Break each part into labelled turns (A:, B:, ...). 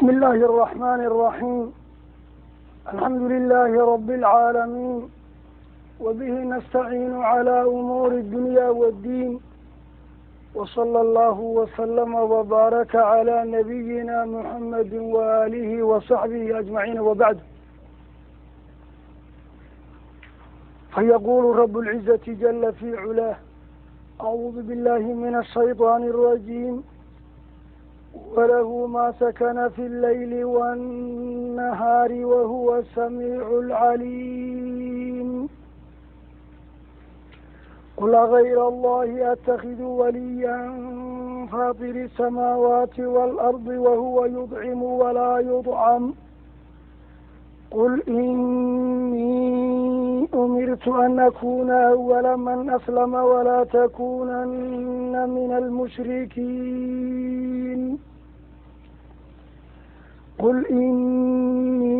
A: بسم الله الرحمن الرحيم. الحمد لله رب العالمين، وبه نستعين على أمور الدنيا والدين، وصلى الله وسلم وبارك على نبينا محمد وآله وصحبه أجمعين، وبعد. فيقول رب العزة جل في علاه: أعوذ بالله من الشيطان الرجيم: وله ما سكن في الليل والنهار وهو السميع العليم. قل غير الله أتخذ وليا فاطر السماوات والأرض وهو يطعم ولا يطعم. قل إني أمرت أن أكون أول من أسلم ولا تكونن من المشركين. قل إني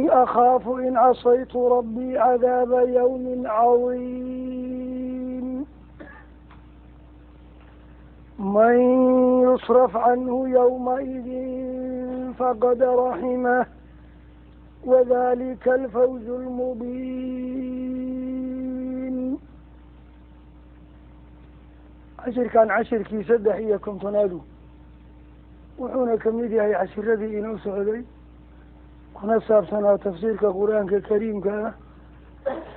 A: أخاف إن عصيت ربي عذاب يوم عظيم. من يصرف عنه يومئذ فقد رحمه وذلك الفوز المبين. عشركان عشركي سدحيكم تنادوا وحونا كميديا عشر ذي إنو سعودي كنا سابسنا تفسير كقرآن كريم كان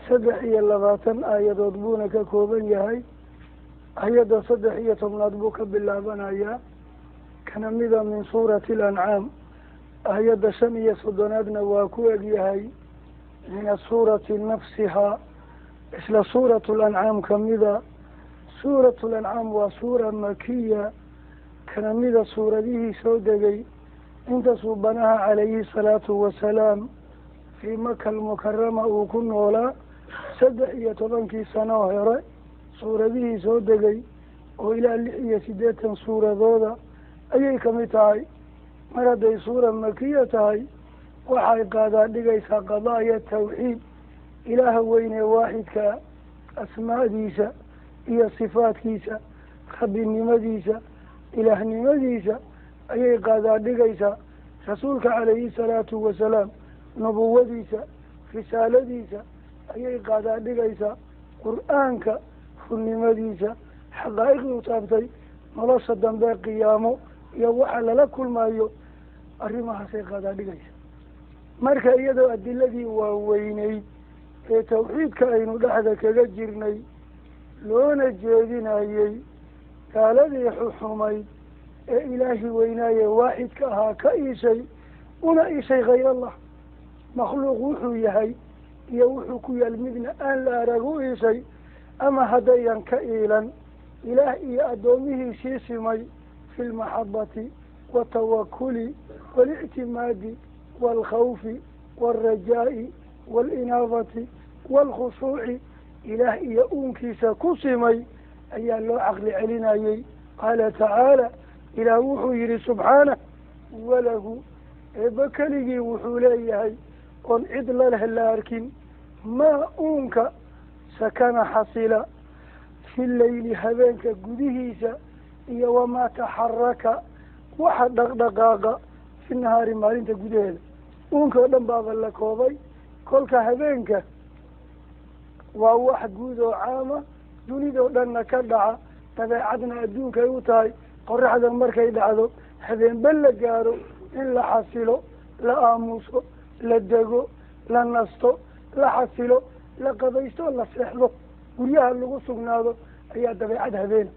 A: سدحية اللغاتن آية ضبونك كوبن يهي آية سدحية نضبوك بالله بنايا كان مذا من سورة الأنعام آية شمية صدنادنا واكوة يهي من السورة نفسها إسلا سورة الأنعام كمذا سورة الأنعام وسورة مكية كان مذا سورة به سودجي انت صوبناها عليه الصلاة والسلام في مكة المكرمة وكن ولا سدحية طبنكي سنوهرة سورة به سودجي وإلى اللحية سديتا سورة ذوذا أي كمتاي مرضي سورة مكية تاي وحي قادة لغيسا قضايا التوحيد إله وين واحد كأسماء ديسة هي صفات كيسة خبر نمديسة إله نمديسة أي قادة لغيسا رسولك عليه الصلاة والسلام نبوة ديسة رسالة ديسة أي قادة لغيسا قرآنك فنمديسة حقائق وطابتي ملصة دنبا قيامه يوحل لكل ما يو arrimaha say qaadaa dhigaysa marka iyadoo adiladii waaweynay ee tawxiidka aynu dhexda kaga jirnay loona jeedinayay gaaladii xuxumayd ee ilaahi weynaaye waaxidka ahaa ka iishay una iishay hayr allah makhluuq wuxuu yahay iyo wuxuu ku yaal midna aan la arag u iishay ama haddayan ka iilan ilaah iyo addoomihiisii simay fi lmaxabati والتوكل والاعتماد والخوف والرجاء والإنابة والخشوع إله يؤنكس كسمي أي الله عقل علينا قال تعالى إلى وحير سبحانه وله بكلي وحوليه قل عدل له لكن ما أنك سكن حصل في الليل هبانك قدهيسا وما تحرك waxa dhaqdhaqaaqa fi nahaari maalinta gudaheeda uunka oo dhan baaba la koobay kolka habeenka waa wax guud oo caama dunidao dhanna ka dhaca dabeecadna adduunkay u tahay qoraxda markay dhacdo habeenba la gaaro in la xasilo la aamuso la dego la nasto la xasilo la qabaysto la seexdo guryaha lagu sugnaado ayaa dabeecad habeena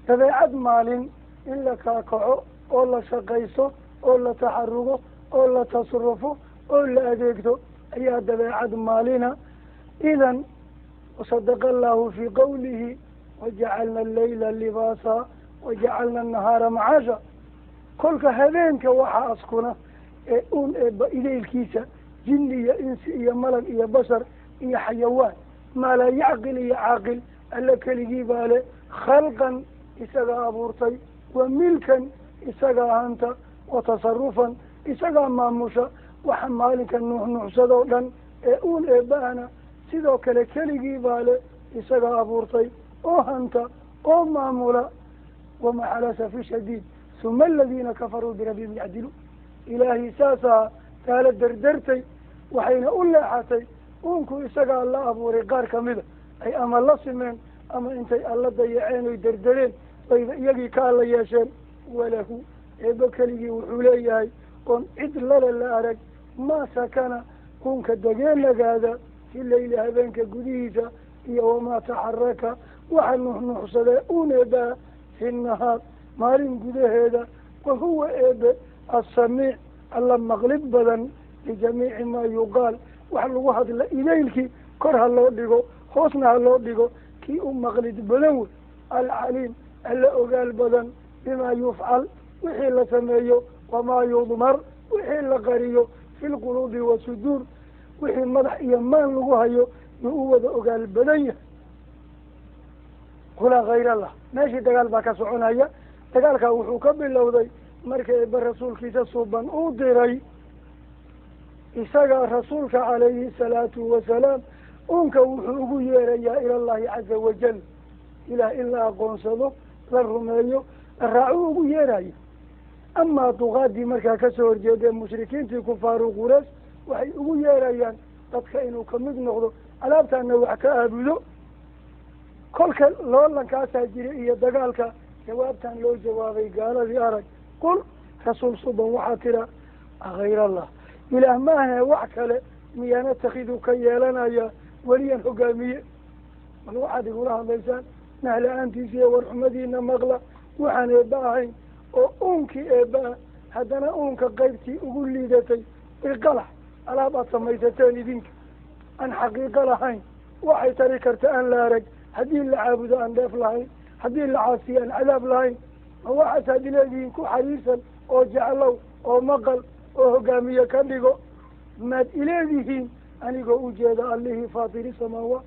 A: dabeecad maalin in la kaakaco oo la shaqaysto oo la taxarugo oo la tasarufo oo la adeegto ayaa dabeecad maalina idan wasadaqa allahu fii qawlihi wajacalna allayla libaasa wajacalna annahaara macaasha kolka habeenka waxaa askuna ee uun eeba idaylkiisa jinni iyo insi iyo malag iyo bashar iyo xayawaan maa laa yacqil iyo caaqil alla keligii baa le khalqan isagaa abuurtay wa milkan isagaa hanta wa tasarufan isagaa maamusha waxa maalinka nuuxnuuxsadoo dhan ee uun eebahana sidoo kale keligii baa le isagaa abuurtay oo hanta oo maamula ومع الأسف الشديد ثم الذين كفروا بربهم يعدلون ilaahay saasaa taala derdertay waxayna u leexatay uunku isaga alla abuuray qaar kamida ay ama la simeen ama intay alla dayaceen oy derdereen bayba iyagii ka alla yeesheen walahu eeba keligii wuxuu leeyahay oon cid lale la arag maa sakana uunka degeenagaada fi leyli habeenka gudihiisa iyo wamaa taxaraka waxa nuxnuxsadee uun eebaa fi nahaar maalin gudaheeda wahuwa eebe assamiic alla maqlid badan lijamiici maa yuqaal wax lagu hadla idaylkii kor ha loo dhigo hoosna ha loo dhigo kii u maqlid badan wey alcaliim alla ogaal badan bimaa yufcal wixii la sameeyo wamaa yudmar wixii la qariyo fi lquluubi wasuduur wixii madax iyo maan lagu hayo yuu u wada ogaal badan yahay qulaa hayr allah meeshii dagaal baa ka soconaya dagaalkaa wuxuu ka bilowday marka eeba rasuulkiisa suuban uu diray isaga rasuulka calayhi salaatu wasalaam uunka wuxuu ugu yeerayaa ilallahi caza wajal ilaah in la aqoonsado la rumeeyo la raacu ugu yeerayo amaa duqaadii markaa kasoo horjeedee mushrikiintii kufaaru quraysh waxay ugu yeerayaan dadka inuu kamid noqdo alaabtaana wax ka aabudo kolka loolankaasaa jira iyo dagaalka jawaabtan loo jawaabay gaaladii arag qul rasuul suban waxaa tira hayr allah ilaah maahe wax kale miyaana takidu ka yeelanaya weliyan hogaamiye bal waxaad igula hadlaysaan nahla-aantiisa iyo warxumadiina maqla waxaan eeba ahayn oo uunkii eeba haddana uunka qaybtii ugu liidatay iqalax alaab aad samaysateen idinka aan xaqiiqo lahayn waxay tari karta aan la arag haddii la caabudo aan dheef lahayn haddii la caasiyo aan cadaab lahayn ma waxaasaad ileedihiin ku xariirsan oo jeclow oo maqal oo hogaamiye ka dhigo maad ileedihiin anigoo ujeeda allihii faatiri samaawaat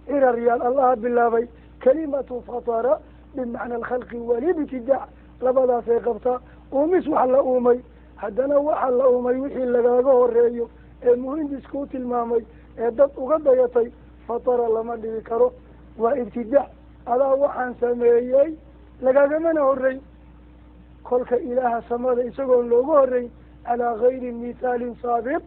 A: ciraryaal allaha bilaabay kalimatu fatara bimacna alkhalqi walibtidaac labadaasay qabtaa uumis wax la uumay haddana waxa la uumay wixii lagaaga horeeyo ee muhindisku tilmaamay ee dad uga dayatay fatara lama dhigi karo waa ibtidaac adaa waxaan sameeyey lagaagamana horreyn kolka ilaaha samada isagoon looga horreyn calaa gayri mithaalin saabiq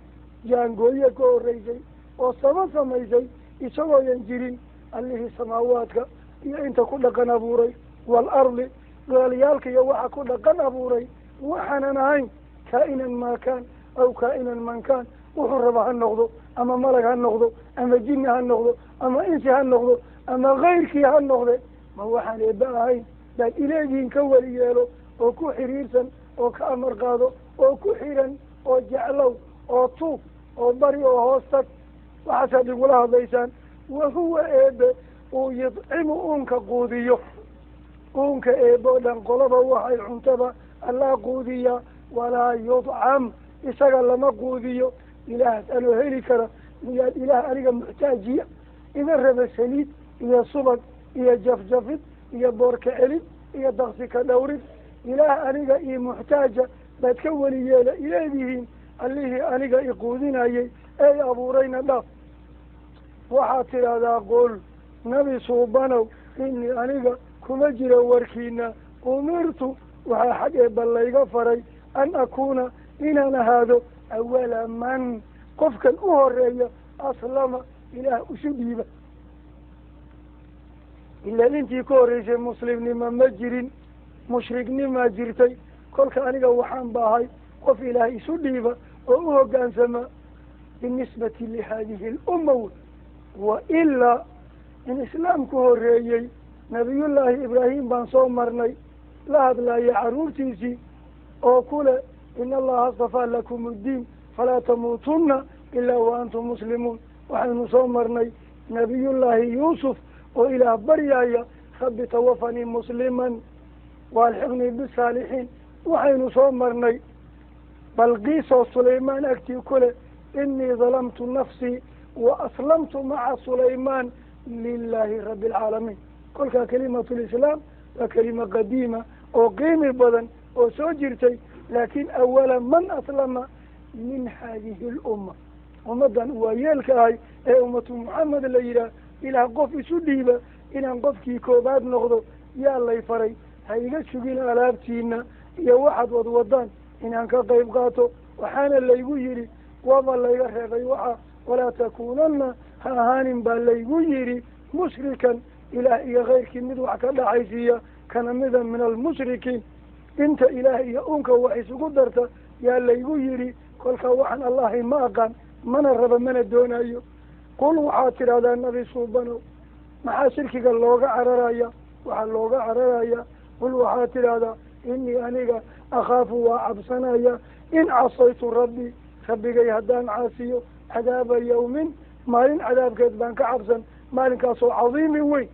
A: jaangooye ka horreysay oo sama samaysay isagooyan jirin allihii samaawaadka iyo inta ku dhaqan abuuray waalardi dhulalyaalka iyo waxa ku dhaqan abuuray waxaanan ahayn kaa'inan maakaan aw kaa'inan mankaan wuxuu raba ha noqdo ama malag ha noqdo ama jinni ha noqdo ama insi ha noqdo ama kayrkii ha noqde ma waxaan eeba ahayn baad ileedihiin ka weli yeelo oo ku xiriirsan oo ka amar qaado oo ku xiran oo jeclow oo tuug oo bari oo hoos tag waxaasaad igula hadlaysaan wahuwa eebe uu yudcimu uunka quudiyo uunka eebe oo dhan qolaba waxay cuntaba allaa quudiyaa walaa yudcam isaga lama quudiyo ilaahas anoo heli kara miyaad ilaah aniga muxtaajiya iga raba saliid iyo subag iyo jafjafid iyo boorka celid iyo daksi ka dhawrid ilaah aniga io muxtaaja baad ka weli yeela ileedihiin allihii aniga iquudinayay ey abuurayna dhaaf waxaad tidhaahdaa qul nabi suubanow inii aniga kuma jiro warkiina umirtu waxaa xag eeba layga faray an akuuna inaan ahaado awala man qofkan u horeeya aslama ilaah isu dhiiba ilaa intii ka horreysay muslimnima ma jirin mushriknimaa jirtay kolka aniga waxaan baahay qof ilaah isu dhiiba oo u hoggaansama binisbati lihadihi lumma wey wa ilaa in islaamku horreeyey nabiyullaahi ibraahim baan soo marnay la hadlaya carruurtiisii oo kule in allaha astafaa lakum uddiin falaa tamuutunna ilaa wa antum muslimuun waxaynu soo marnay nabiyullaahi yuusuf oo ilaah baryaaya rabbi tawafanii musliman waalxiqnii bisaalixiin waxaynu soo marnay balqiisoo sulaymaan agtii kule inii dalamtu nafsii wa aslamtu maca sulaymaan lilaahi rabbi alcaalamiin kolkaa kalimatu lislaam waa kelima qadiima oo qiimi badan oo soo jirtay laakiin awala man aslama min hadihi lumma ummaddan waa yeelka ahay ee ummatu muxamed la yidhaah ilaah qof isu dhiiba inaan qofkii koobaad noqdo yaa lay faray ha iga sugin alaabtiina iyo waxaad wadwadaan inaan ka qayb qaato waxaana laygu yidhi waaba layga reebay waxa walaa takuunanna ha ahaanin baa laygu yidhi mushrikan ilaah iyo kayrkii mid wax ka dhaxaysiiya kana mida min almushrikiin inta ilaah iyo unka wax isugu darta yaa laygu yidhi kolkaa waxaan allahay ma aqaan mana raba mana doonayo qul waxaad tidhahdaa nabi suubanow maxaa shirkiga looga cararaya waxaa looga cararaya qul waxaad tidhahdaa inii aniga akhaafu waa cabsanaya in casaytu rabbii rabbigay haddaan caasiyo cadaaba yawmin maalin cadaabkeed baan ka cabsan maalinkaasoo cadiimin weyn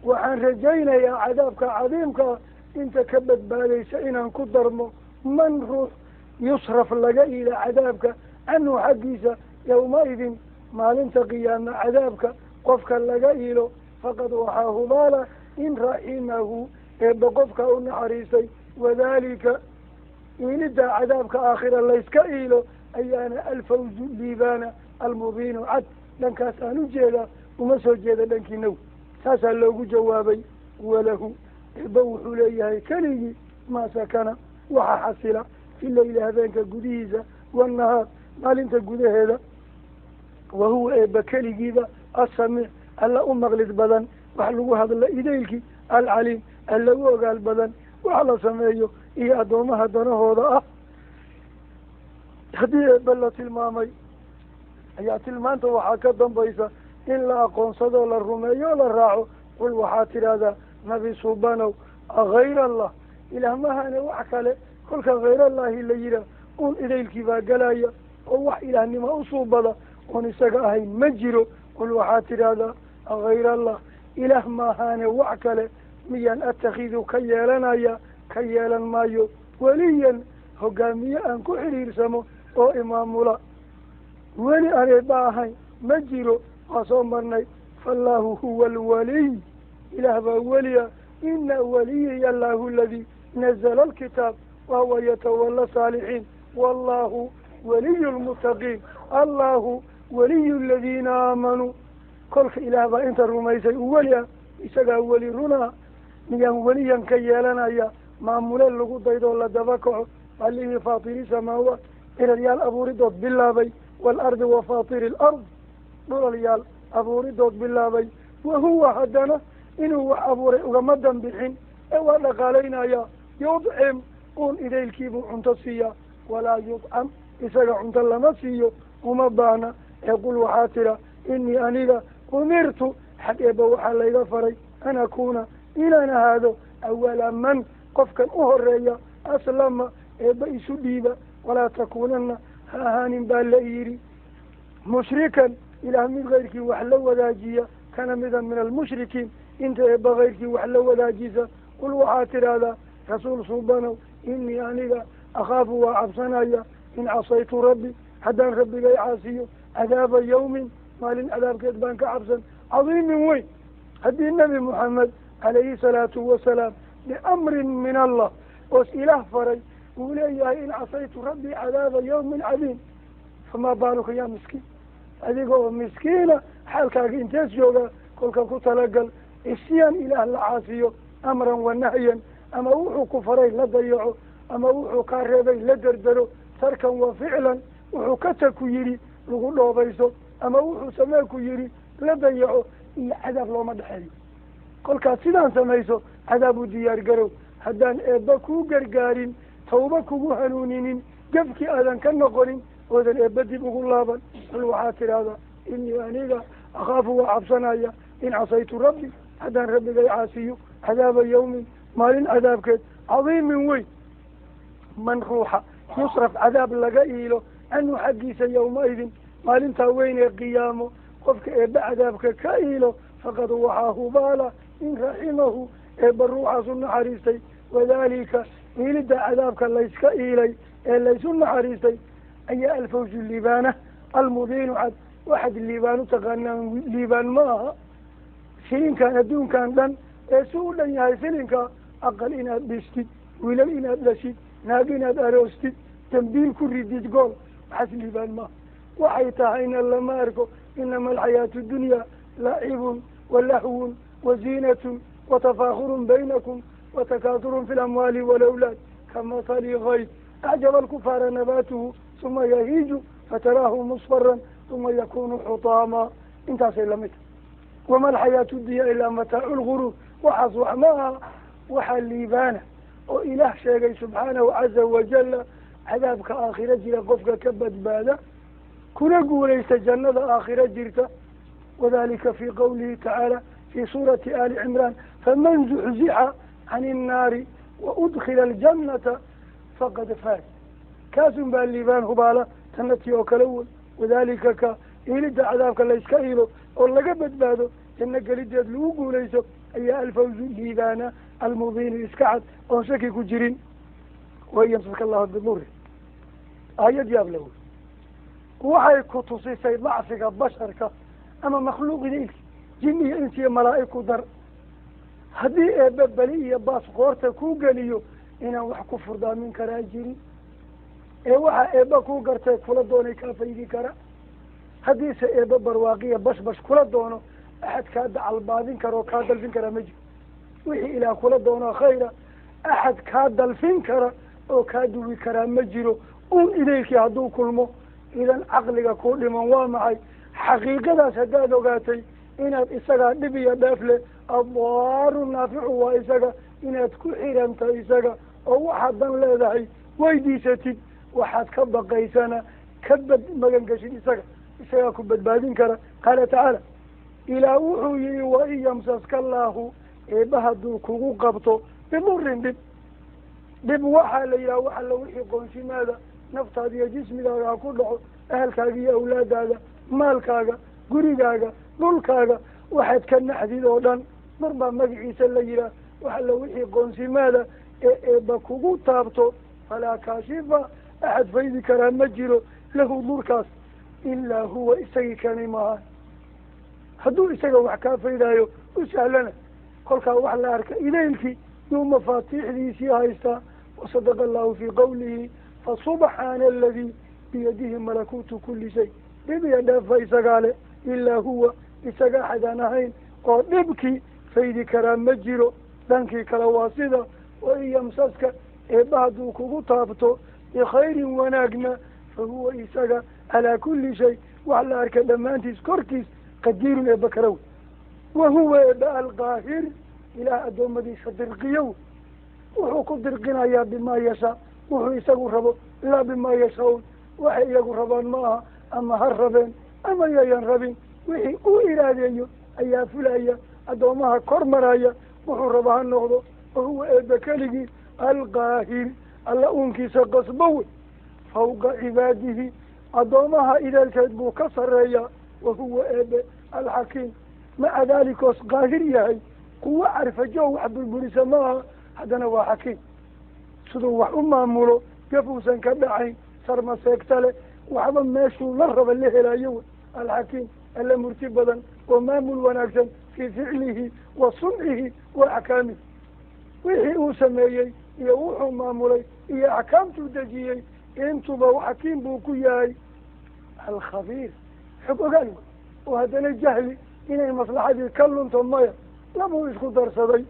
A: waxaan rajaynayaa cadaabka cadiimkaa inta ka badbaadaysa inaan ku darmo man ruux yusraf laga iila cadaabka canhu xaggiisa yawma-idin maalinta qiyaama cadaabka qofka laga iilo faqad waxaa hubaala in raximahu eebba qofka u naxariistay wadaalika iiliddaa cadaabka aakhira layska iilo ayaana alfawzu liibaana almubiinu cad dhankaas aan u jeedaa uma soo jeeda dhankiinaw saasaa loogu jawaabay walahu eebba wuxuu leeyahay keligii maa sakana waxa xasila fi leyli habeenka gudihiisa wanahaar maalinta gudaheeda wahuwa eebba keligiiba assamiic alla u maqlid badan wax lagu hadla idaylkii alcaliim alla u ogaal badan wax la sameeyo iyo addoomaha danahooda ah haddii eebba la tilmaamay ayaa tilmaanta waxaa ka dambaysa in la aqoonsado la rumeeyo la raaco qul waxaad tidhaahdaa nabi suubanow akayr allah ilaah mahane wax kale kolka khayrallaahi la yihaah uun idaylkii baa galaya oo wax ilaahnimo u suubada oon isaga ahayn ma jiro qul waxaad tidhaahdaa akayr allah ilaah maahaane wax kale miyaan atakhidu ka yeelanaya ka yeelan maayo weliyan hogaamiye aan ku xidhiirsamo oo imaamula weli aan eebba ahayn ma jiro waa soo marnay faallaahu huwa alwaliy ilaah baa weliya ina waliyiya allahu aladii nazala alkitaab wahuwa yatawala saalixiin wallahu waliyu lmuttaqiin allahu waliyu aladiina aamanuu kolka ilaah baa inta rumaysay u weli ah isagaa weli runaa miyaan weliyan ka yeelanaya maamule lagu daydoo la daba kaco allihii faatiri samaawaat ciraryaal abuuridood bilaabay waalardi wa faatiri alard dhulalyaal abuuridood bilaabay wahuwa haddana inuu wax abuuray ugama dambixin ee waa dhaqaalaynaya yudcim uun idaylkiibuu cunto siiyaa walaa yudcam isaga cunto lama siiyo uma baahna ee qul waxaa tira inii aniga umirtu xag eebba waxaa layga faray an akuuna inaan ahaado awala man qofkan u horeeya aslama eebba isu dhiiba walaa takuunana ha ahaanin baa la yidhi mushrikan ilaah mid kayrkii wax la wadaajiya kana mida min almushrikiin inta eebba kayrkii wax la wadaajisa qul waxaa tidhaahdaa rasuul suubanow inii aniga akhaafu waa cabsanaya in casaytu rabbi haddaan rabbigay caasiyo cadaaba yawmin maalin cadaabkeed baan ka cabsan cadiimin weyn haddii nebi moxamed calayhi salaatu wasalaam biamrin min allah oos ilaah faray uu leeyahay in casaytu rabbii cadaaba yawmin cadiim famaa baaluka yaa miskiin adiga oo miskiina xaalkaaga intees joogaa kolka ku talagal isyaan ilaah la caasiyo amran wa nahyan ama wuxuu ku faray la dayaco ama wuxuu kaa reebay la derdero tarkan wa ficlan wuxuu ka tag ku yidhi lagu dhoobayso ama wuxuu samee ku yidhi la dayaco iyo cadaab looma dhexeeyo kolkaas sidaan samayso cadaab u diyaar garow haddaan eebba kuu gargaarin tawba kugu hanuuninin gafkii aadan ka noqonin oodan eebba dib ugu laaban bal waxaad tidhaahdaa inii aniga akhaafu waa cabsanaya in casaytu rabbi haddaan rabbigay caasiyo cadaaba yawmin maalin cadaabkeed cadiimin weyn man ruuxa yusraf cadaab laga iilo canhu xaggiisa yawma-idin maalintaa weyn ee qiyaamo qofka eebba cadaabka ka iilo faqad waxaa hubaala in raximahu eebba ruuxaas u naxariistay wadaalika iilidda cadaabka layska iilay ee laysu naxariistay ayaa alfawzu liibaana almubiinu cad waxaad liibaan u taqaanaan liibaan ma aha silinkan adduunkan dhan ee si u dhan yahay silinka aqal inaad dhistid wiilal inaad dhashid naag inaad aroostid dambiil ku ridid gool waxaas liibaan maaha waxay tahayna lama arko inama alxayaatu dunya lacibun walahwun waziinatun watafaakurun baynakum watakaaturun fi lamwaali walawlaad kamatali kayd أعجب الكفار نباته ثم يهيج فتراه مصفرا ثم يكون حطاما انت سلمت وما الحياة الدنيا إلا متاع الغرور وحصوح معها وحليبانا وإله شيء سبحانه عز وجل عذابك آخرة جيرا قفك كبد بادا كنا قوليس جنة آخرة جيرتا وذلك في قوله تعالى في سورة آل عمران فمن زحزح عن النار وأدخل الجنة فقد فاز كاسم بالليبان هبالة تنتي وكلول وذلك إلد عذابك اللي يسكيله والله قبد بادو جنة قليد يدلوه ليسو أي الفوز الليبان المبين إسكعد وشكي كجرين ويمسك الله بالنور آيات يابلو وحي كتصي سيد ضعفك بشرك أما مخلوق ذيك جنية إنسية ملائكة در هذه ببلية باس قورتا كوغانيو إنا وحكو فردا من كراجيري وحا إبا كوغرتا كولا دوني كافيدي كرا هذه سإبا برواقية بش كولا دونو أحد كاد عالبادين كرا وكاد الفين كرا مجي وحي إلا كولا دونا خيرا أحد كاد الفين كرا وكادوي كرا مجيرو إليك يهدو كلمو إذن عقلك كل من وامعي حقيقة سداد وقاتي إناد إساقا نبي دافله الضار النافع وإساقا إناد كحيرانتا إساقا أو واحد لذحي ويديستي واحد كبا قيسانا كبد مغنقشين إساقا كبد بادين كرا قال تعالى إلى وحوي وإن يمسسك الله إبهدو كوكو قبطو بمر دب وحا ليا وحا لوحي قنشي ماذا نفط هذه جسمي ذا كله أهلكاga أولاداga maalkaaga gurigaaga dhulkaaga waxaad ka naxdid oo dhan marba magaciisa la yiraa waxa la wixii qoonsimaada eeba kugu taabto falaa kaashifa axad faydi karaa ma jiro lahu dhurkaas ilaa huwa isagii kani maaha hadduu isaga wax kaa faydaayo u sahlana kolkaa wax la arka idaylkii yuu mafaatiixdiisii haystaa wasadaqa allahu fii qawlihi فسبحان الذي بيده ملكوت كل شيء دبي دافا إسقاله إلا هو إسقا حدانهين ودبكي فيدي كرام مجيرو دانكي كالواسدة وإن يمسسك إبادو كغطابتو بخير وناقنا فهو إسقا على كل شيء وعلى أركد مانتيس كوركيس قدير إبكرو وهو إبا القاهر إلى أدوم دي صدرقيو وهو قدرقنا يا بما يشاء wuxuu isagu rabo laa bimaa yashaun waxay iyagu rabaan maaha ama ha rabeen ama yayan rabin wixii uu iraadeeyo ayaa fulaya addoomaha kor maraya wuxuu raba ha noqdo wahuwa eebe keligii alqaahir alla uunkiisa qasbo wey fawqa cibaadihi addoomaha idaalkeed buu ka sarreeyaa wahuwa eebe alxakiim maca daalikoos qaahir yahay kuwo carfajo wax burburisa maaha haddana waa xakiim siduu wax u maamulo gafuusan ka dhacayn sarma seegtale waxba meeshuu la raba la helayo wey alxakiim alla murti badan oo maamul wanaagsan fii ficlihi wa suncihi wa axkaamihi wixii uu sameeyey iyo wuxuu maamulay iyo axkaamtuu dejiyey intuba xakiim buu ku yahay alkhabiir xog ogaal wey oo haddana jahli inay maslaxadii ka lunto maya labuu isku darsaday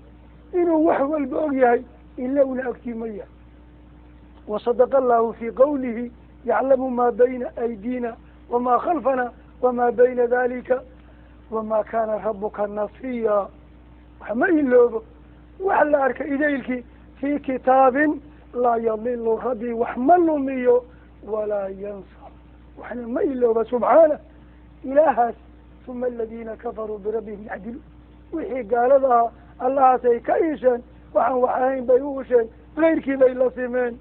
A: inuu wax walba og yahay ilowna agtimaya وصدق الله في قوله يعلم ما بين أيدينا وما خلفنا وما بين ذلك وما كان ربك نصيا وما إلوه وعلى أرك إليك في كتاب لا يضل ربي وحمل ميو ولا ينصر وحنا ما إلوه سبحانه إلهات ثم الذين كفروا بربهم يعدلون وحي قال لها الله سيكيشا وحين بيوشا غير كذا إلا سيمين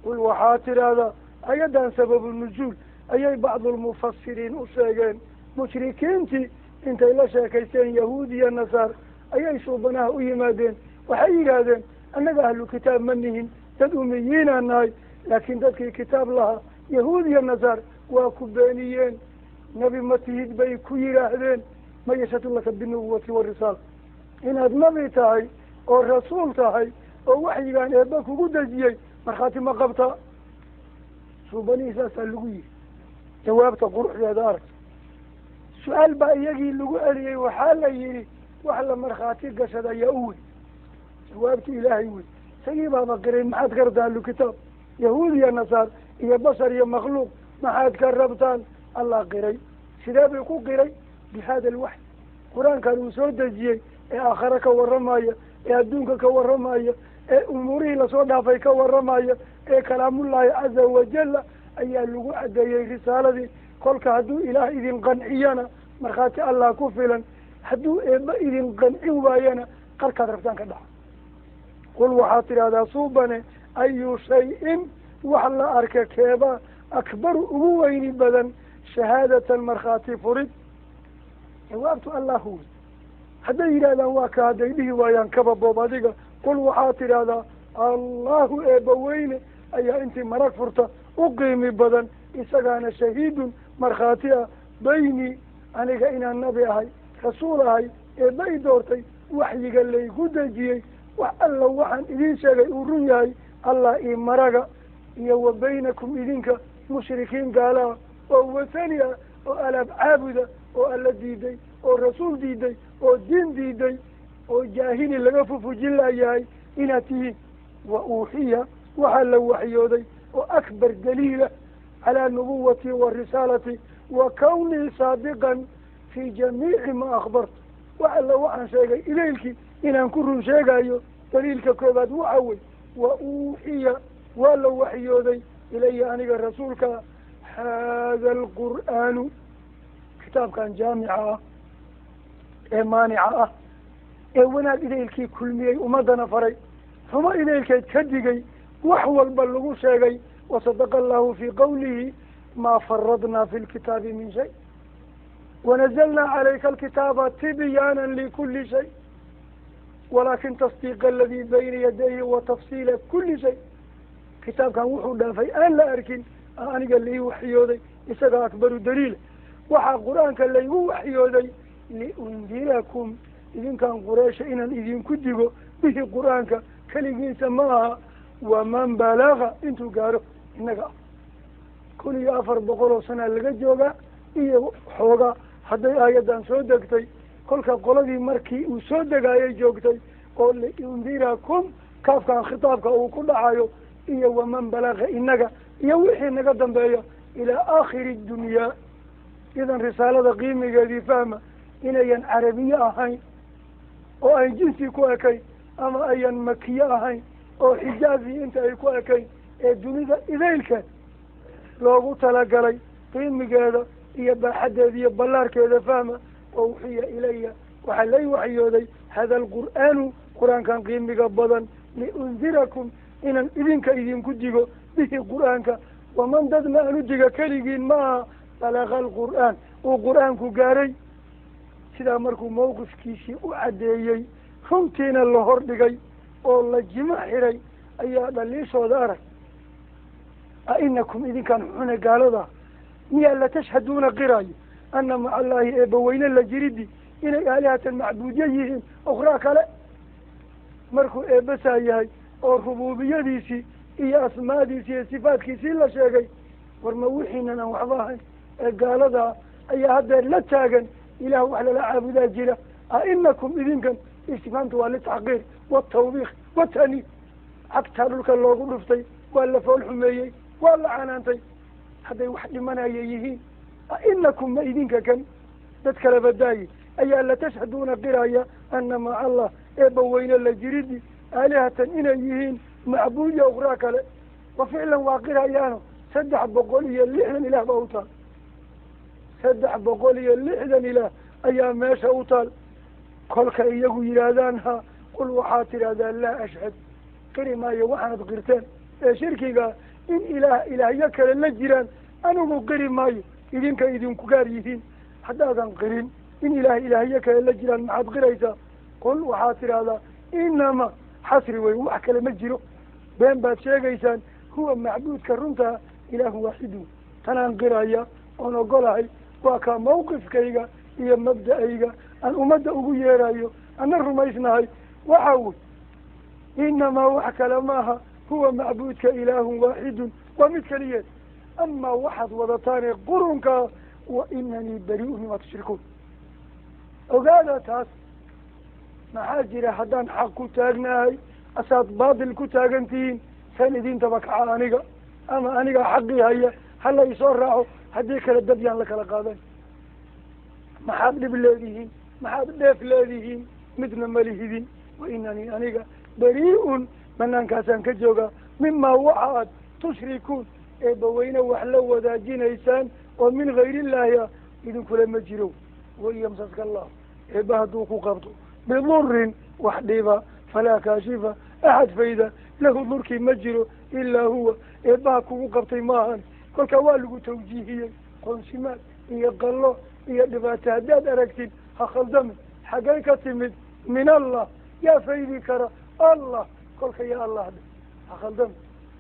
A: والوحاتر هذا أيضا سبب النزول أي بعض المفسرين أساقين مشركين انت إلا شاكيسين يهودي النصار أي صوبناه أيمادين وحقيقة أنك أهل الكتاب منهم تدوميين الناي لكن ذلك كتاب لها يهودي النصار وكبانيين نبي متهد بي كوير أهدين ما يشهد لك بالنبوة والرسالة إن هذا نبي تاعي أو الرسول تاعي أو وحي كان يباك وقود مرخاتي ما قبطة صوباني إساسا اللقوية جوابت قروح يا دارك سؤال بقى يجي اللقوية وحالة يري وحالة مرخاتي قشد يأوي جوابت إلهي وي سيبها بقرين محاد قرد له كتاب yahuud iyo nasaar iyo bashar iyo makhluuq maxaad ka rabtaan allah qiray sidee bay ku qiray bihada alwaxy qur-aankan uu soo dejiyey ee aakhare ka warramaya ee adduunka ka warramaya ee umuurihii lasoo dhaafay ka warramaya ee kalaamullaahi caza wajalla ayaa lagu caddeeyey risaaladii kolka hadduu ilaah idin qanciyana markhaati allah ku filan hadduu eebba idin qancin waayana qarkaad rabtaan ka dhaca qul waxaad tidhahdaa suubane ayu shay-in wax la arka keebaa akbaru ugu weyni badan shahaadatan markhaati furid jawaabtu allahu wey hadday yidhahdaan waa ka hadday dhihi waayaan kaba boob adiga qul waxaad tidhahdaa allahu eebba weyne ayaa intii marag furta u qiimi badan isagaana shahiidun markhaati ah baynii aniga inaan nabi ahay rasuul ahay eebba i doortay waxyiga laygu dejiyey wax alla waxaan idiin sheegay uu run yahay allah ii maraga iyo wa baynakum idinka mushrikiin gaalaha oo wasani ah oo alaab caabuda oo alla diiday oo rasuul diiday oo diin diiday oo jaahili laga fufujin laayahay inaad tihiin wa uuxiya waxaa la waxyooday oo akbar daliila calaa nubuwati wa risaalati wa kawnii saadiqan fii jamiici ma akhbartu wax alla waxaan sheegay idaylkii inaan ku run sheegayo daliilka koobaad waxa wey wa uuxiya waa la waxyooday ilaya aniga rasuulka haada alqur'aanu kitaabkan jaamica ah ee maanica ah ee wanaag idaylkii kulmiyey ummadana faray xumo idaylkeed ka digay wax walba lagu sheegay wasadaqa allahu fii qawlihi maa faradnaa fi lkitaabi min shay wanazalnaa calayka alkitaaba tibyaana likuli shay walaakin tasdiiqa aladii bayna yadayhi wa tafsiila kuli shay kitaabkan wuxuu dhaafay aan la arkin aniga lai waxyooday isaga akbaru daliila waxaa qur-aanka laygu waxyooday liundirakum idinkan qureysha inaan idinku digo bihi qur-aanka keligiisa ma aha waman balaga intuu gaaro innaga ah 1400 oo sanaa laga joogaa iyo xoogaa hadday aayaddan soo degtay kolka qoladii markii uu soo degaayay joogtay oo liundirakum kaafkan khitaabka uu ku dhacayo iyo waman balaga innaga iyo wixii naga dambeeya ilaa aakhiri dunyaa idan risaalada qiimigeedii fahma inayan carabiye ahayn oo ay jinsi ku ekayn ama ayan makiye ahayn oo xijaazi inta ay ku ekayn ee dunida idaylkeed loogu talagalay qiimigeeda iyo baaxaddeeda iyo ballaarkeeda fahma oo uxiya ilaya waxaa lay waxyooday hada alqur'aanu qur-aankan qiimiga badan liundirakum inaan idinka idinku digo bihi qur-aanka waman dadna aan u diga keligiin maaha balaga alqur'aan uu qur-aanku gaaray sidaa markuu mawqifkiisii u caddeeyey runtiina la hordhigay oo la jimo xiray ayaa dhaliishooda arag ainakum idinkaan xune gaalada miyaa la tashhaduuna qiraayo ana maca allaahi eebbaweyne la jiridi inay aalihatan macbuudyo yihiin ukhraa kale markuu eebbasaa yahay oo rubuubiyadiisii iyo asmaadiisii iyo sifaadkiisii la sheegay war ma wixiinan aan waxba ahayn ee gaaladaa ayaa haddeer la taagan ilaah wax lala caabudaa jira ainakum idinkan istifhaamta waa litaxqiir watawbiik watani cagtaa dhulka loogu dhuftay waa la fool xumeeyey waa la canaantay hadday wax dhimanaya yihiin ainakum ma idinka kan dad kala badaayi ayaa la tashhaduuna qiraya ana maca allah eebbaweyne la jiridi aalihatan inay yihiin macbuudya ukhraa kale wa ficlan waa qirayaano 360 ilaah baa u taal 360 ilaah ayaa meesha u taal kolka iyagu yidhaahdaan ha qul waxaad tidhahdaa laa ashhad qiri maayo waxaanad qirteen ee shirkiga in ilaahyo kale la jiraan anigu qiri maayo idinka idinku gaar yihiin haddaadan qirin in ilaahyo kale la jiraan maxaad qiraysaa qul waxaad tidhahdaa inama xasri wey wax kale ma jiro been baad sheegaysaan huwa macbuudka runtaa ilaahu waaxidun tanaan qiraya oon ogolahay waa kaa mawqifkayga iyo mabda-ayga aan ummadda ugu yeerayo ana rumaysnahay waxa wey inamaa wax kale maaha huwa macbuudka ilaahun waaxidun waa mid keliyeed amaa waxaad wadataane qurunkaa wa inanii bari-un mima tushrikuun ogaada taas maxaa jira haddaan xaq ku taagnahay asaad baatil ku taagan tihiin سندين تبكع أنيقا أما أنيقا حقي هيا هلا يصرعوا هديك الدبيان لك لقادين محاب بالذين محاب ديف الذين مثل مليهدين وإنني أنيقا بريء من أنكاسان كجوغا مما وعد تشركون بوين وحلو وداجين إيسان ومن غير الله إذن كل مجروا ويمسسك الله بهدوك قبضوا بضر وحديبا فلا كاشفة أحد فإذا له ضرك مجروا إلا هو باكو قبطي ماهن كل كوالق توجيهيا قنسمات يقلوا يدفات هداد أركتين هخلدم حقيقة من الله يا فيدي كرا الله كل يا الله هخلدم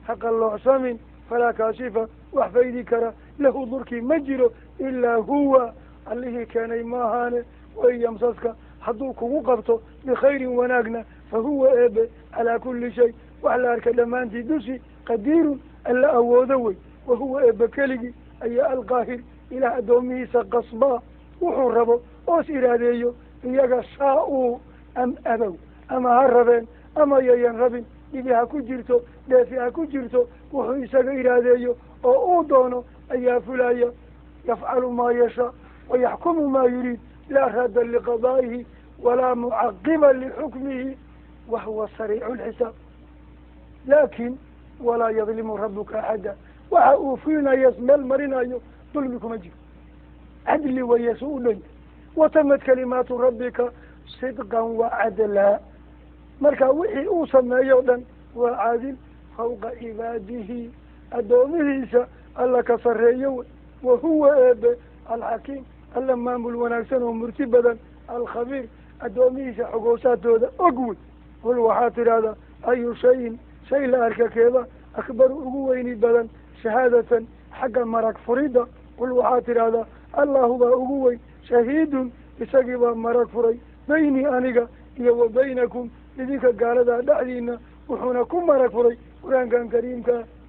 A: حق الله سامين فلا كاشفة وحفيدي كرا له ضرك مجروا إلا هو اللي كان ماهن ويمسسك حدوك وقبطه بخير وناقنا فهو إبه على كل شيء وعلى الكلمان دوسي قدير ألا أوذوي وهو إبه كلقي أي القاهر إلى أدومي سقصبا وحربه وسيراديو إياك شاءوا أم أبوا أما هربين أما ينربين إذا كجرتو دافع كجرتو وحيسك إراديو وأودونه أي فلايا يفعل ما يشاء ويحكم ما يريد لا رد لقضائه ولا معقبا لحكمه وهو سريع الحساب لكن ولا يظلم ربك أحدا وحأوفينا يسمى مرنا ظلمكم أجل عدل ويسؤول وتمت كلمات ربك صدقا وعدلا مركا وحي أوصلنا يودا وعادل فوق عباده أدومه الله كسريو وهو أب الحكيم اللمام الوناكسن ومرتبدا الخبير أدومه حقوساته أقوي والوحاتر هذا أي شيء لا أركا كذا أكبر أقوين بدن شهادة حق مرك فريدة والوحاتر هذا الله هو أقوي شهيد يسقب مرك فري بيني أنيقا وبينكم لذلك قال ذا دعينا وحونكم مرك فري قرآن كان كريم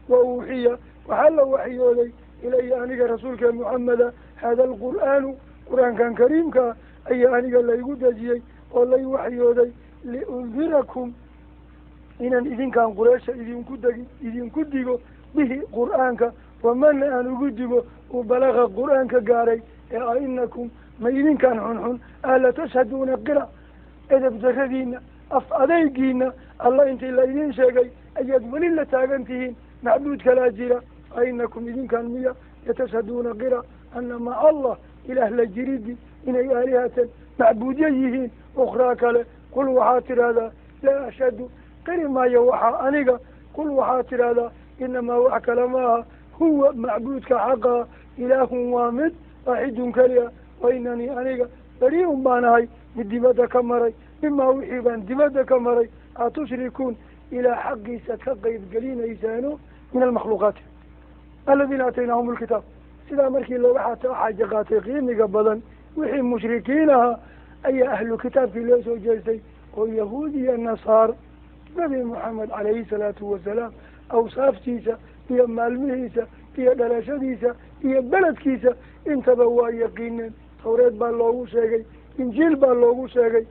A: وأوحي وحل وحي إلي أنيقا رسولك محمد هذا القرآن قرآن كان كريم أي أنيقا لا يقود أجيي والله يوحي لأنذركم إن إذن كان قريش إذن كدقوا به قرآنك ومن أن أقدقوا وبلغ قرآنك قاري إنكم ما إذن كان حنحن ألا تشهدون قراء إذا بجردين أفعليقين الله إنت إلا إذن شاقي أجد ولله تاقنتهين معبود كلاجرة إنكم إذن كان مياه يتشهدون قراء أن مع الله إله الجريد إن آلهة معبوديين أخرى كلا قل وحاتر هذا لا أشهد قل ما يوحى أنيقا قل وحاتر هذا إنما وحك لما هو معبود كحقا إله وامد واحد كليا وإنني أنيقا بريء بانهاي من دمادة كمري مما وحيبان دمادة كمري أتشركون إلى حق ستقيد قليل إيسانه من المخلوقات الذين أتيناهم الكتاب سيدا مركي لو حاجة قاتقين قبلا وحي مشركينها أي أهل الكتاب في ليسوا جيسي ويهودي النصار نبي محمد عليه الصلاة والسلام أوصاف كيسة هي مالمهيسة هي دلاشديسة هي بلد كيسة انتبهوا يقينا توراة بالله شاقي إنجيل بالله شاقي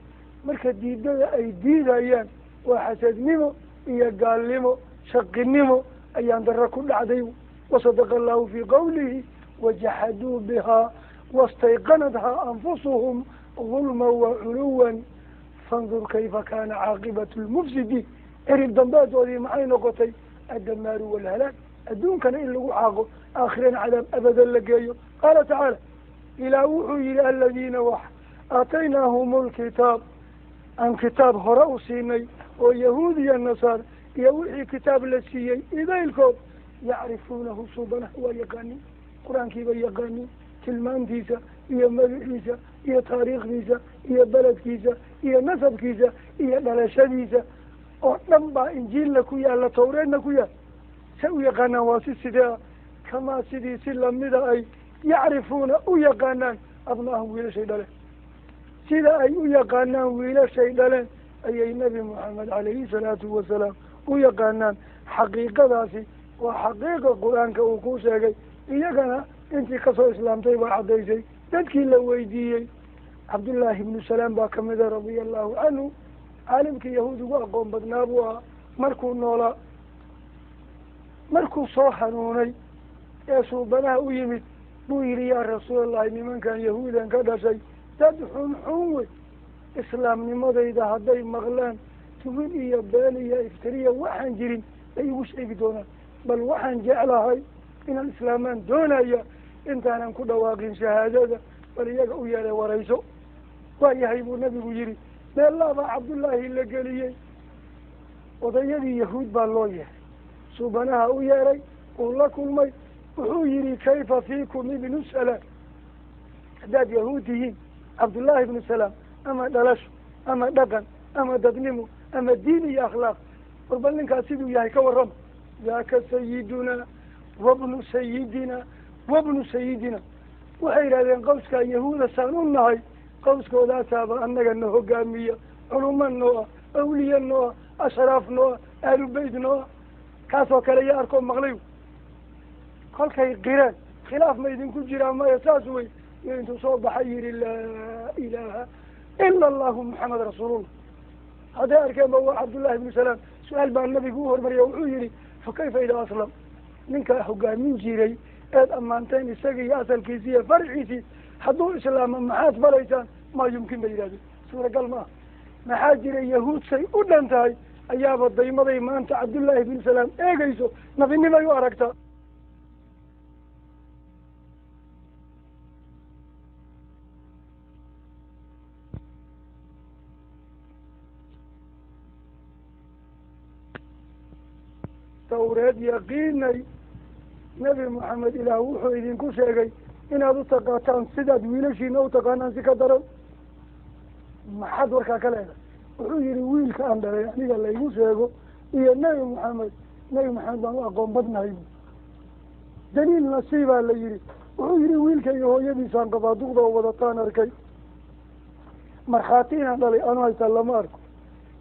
A: مركا ديدا أي ديدا أيان وحسد نمو هي قال نمو شق نمو أيان در كل عديو وصدق الله في قوله وجحدوا بها واستيقنتها أنفسهم ظلما وعلوا فانظر كيف كان عاقبة المفسدين إريد دنبات وذي معين قطي الدمار والهلاك الدون كان إلا عاقب آخرين عذاب أبدا لقيه قال تعالى إلى وحي الذين آتيناهم الكتاب عن كتاب هرأوا سيني ويهودي النصارى يوحي كتاب لسيي إذا الكوب يعرفونه صوبنا ويقاني قرآن كيف يقاني كلمان كيسا هي مدعيسا هي تاريخ كيسا هي بلد كيسا هي نسب كيسا هي دلاشة كيسا ونبع إنجيل لكويا لتورين لكويا سوي قنواسي سيدا كما سيدي سلم مدى أي يعرفون ويقانان أبناهم ويلا شيء دلين سيدا أي ويقانان ويلا شيء دلين أي النبي محمد عليه الصلاة والسلام ويقانان حقيقة داسي وحقيقة قرآن كوكوسا إياكنا انتي قصو إسلام طيبا عديسي تدكي لويديي عبد الله بن سلام باكمدا رضي الله عنه عالمك يهود وقوم بدنابوها مركو النولا markuu soo hanuunay ee suubanaha u yimid buu yidhi yaa rasuulallahi nimankan yahuudan ka dhashay dad xun wey islaamnimadayda hadday maqlaan tuhun iyo been iyo iftiriya waxaan jirin ay igu sheegi doonaan bal waxaan jeclahay inaan islaamaan doonaya intaanan ku dhawaaqin shahaadada bal iyaga u yeelay warayso waa yahay buu nabigu yidhi meellaabaa cabdullaahi la geliyey odayadii yahuud baa loo yeeray suubanaha u yeeray uu la kulmay wuxuu yidhi kayfa fiikum ibnu salaam haddaad yahuud tihiin cabdullaahi ibnu salaam ama dhalasho ama dhaqan ama dadnimo ama diin iyo akhlaaq warbal ninkaas siduu yahay ka warrama daaka sayidunaa wabnu sayidina wabnu sayidina waxay yidhahdeen qawskaa yahuuda saan u nahay qawskoodaataaba annaga na hogaamiya culuma noo ah awliya noo ah ashraaf noo ah ahlu beyt noo ah kaasoo kale iyo arkoo maqlay kolkay qireen khilaaf ma idinku jiraa maya saas wey iyo intuu soo baxay yihi laa ilaaha ila allahu maxamed rasuulullah hadday arkeen ba waa cabdullahi ibnu salaam su-aal baa nabigu u hormariya wuxuu yihi fa kayfa idaa aslam ninkaa hogaamin jiray eed ammaanteen isaga iyo asalkiisi iyo farciisii hadduu islaamo maxaad falaysaan maa yumkin bay yidhahdeen suuragal maaha maxaa jira yahuud say u dhan tahay ayaaba daymaday maanta cabdullaahi ibnu salaam eegayso nabinimay u aragtaa tawreed yaqiinay nebi moxamed ilaah wuxuu idinku sheegay inaad u taqaataan sidaad wiilashiina u taqaanaan si ka daran maxaad warkaa ka leedahay wuxuu yihi wiilka aan dhalay aniga laygu sheego iyo nebi moxamed baan u aqoon badnahay daliil nasiibaa la yihi wuxuu yihi wiilka iyo hooyadiisaan qabaa duqda oo wadataan arkay markhaati inaan dhalay anu haytaa lama arko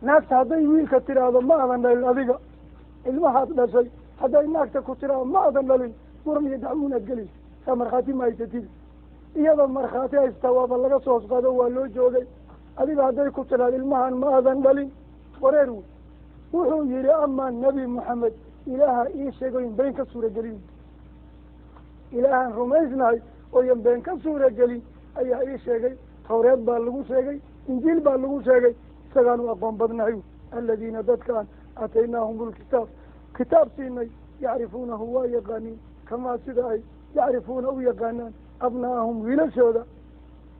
A: naagta hadday wiilka tiraahdo ma adan dhalin adiga ilmahaad dhashay hadday naagta ku tiraahdo ma adan dhalin muran iyo dacwo inaad gelaysa saa markhaati ma haysatid iyadoo markhaati haystaa waaba laga soo hosqado waa loo joogay adiga hadday ku tiraahdo ilmahan ma adan dhalin wareer wey wuxuu yihi amaa nebi moxamed ilaaha ii sheegoyn been ka suuragelin ilaahaan rumaysnahay ooyan been ka suuragelin ayaa ii sheegay tawreed baa lagu sheegay injiil baa lagu sheegay isagaan u aqoon badnahay aladiina dadkaan aataynaahum lkitaab kitaab siinay yacrifuunahu waa yaqaaniin kamaa sida ay yacrifuuna u yaqaanaan abna'ahum wiilashooda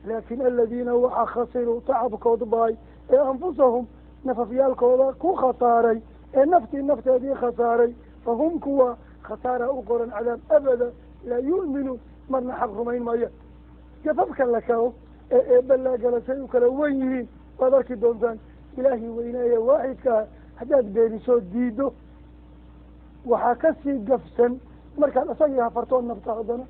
A: laakin aladiina waxa khasiruu tacabkood baay ee anfusahum nafafyaalkooda ku khasaaray ee nafteedii khasaaray fahum kuwa khasaara u qoran cadaab abada laa yu'minuun marna xaq rumayn maaya gafafka la kao ee eebalaagala say u kala wen yihiin waad arki doontaan ilaahii weyneeye waaxidkaa haddaad beeniso diido waxaa kasii gafsan markaad isagii hafartood nafta haddana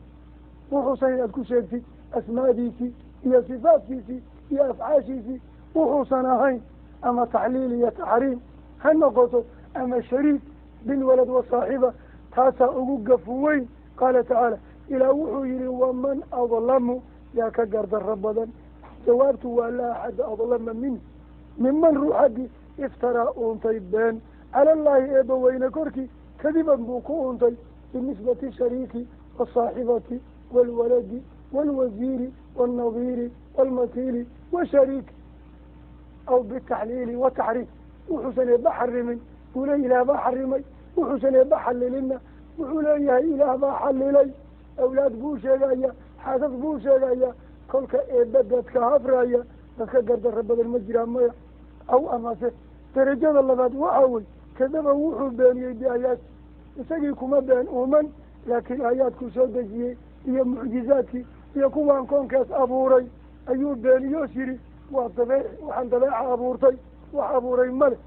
A: wuxuusan inaad ku sheegtid asmaadiisii iyo sifaadkiisii iyo afcaashiisii wuxuusan ahayn ama taxliil iyo taxriim ha noqoto ama shariik bilwalad wasaaxiba taasaa ugu gafu weyn qaala tacaala ilaah wuxuu yihi waman adlamu yaa ka gardarro badan jawaabtu waa laa axada adlama min minman ruuxaggii iftaraa uuntay been cala allaahi eebba weyne korkii kadiban buu ku uuntay binisbati shariiki wasaaxibati waalwaladi waalwasiiri waalnadiiri waalmatiili washariiki aw bitaxliili wataxriim wuxuusan eebba xarimin buu le ilaah baa xarimay wuxuusan eebba xalilinna wuxuu leeyahay ilaah baa xalilay awlaad buu sheegaya xaasas buu sheegaya kolka eebba dadka hafraya dadka gardarro badan ma jiraan maya aw amase darajada labaad waxa wey kadaba wuxuu beeniyey biaayaat isagii kuma been uuman laakiin aayaadkuu soo dejiyey iyo mucjizaadkii iyo kuwaan koonkaas abuuray ayuu beeniyoos yidhi waa waxaan dabeeca abuurtay wax abuuray male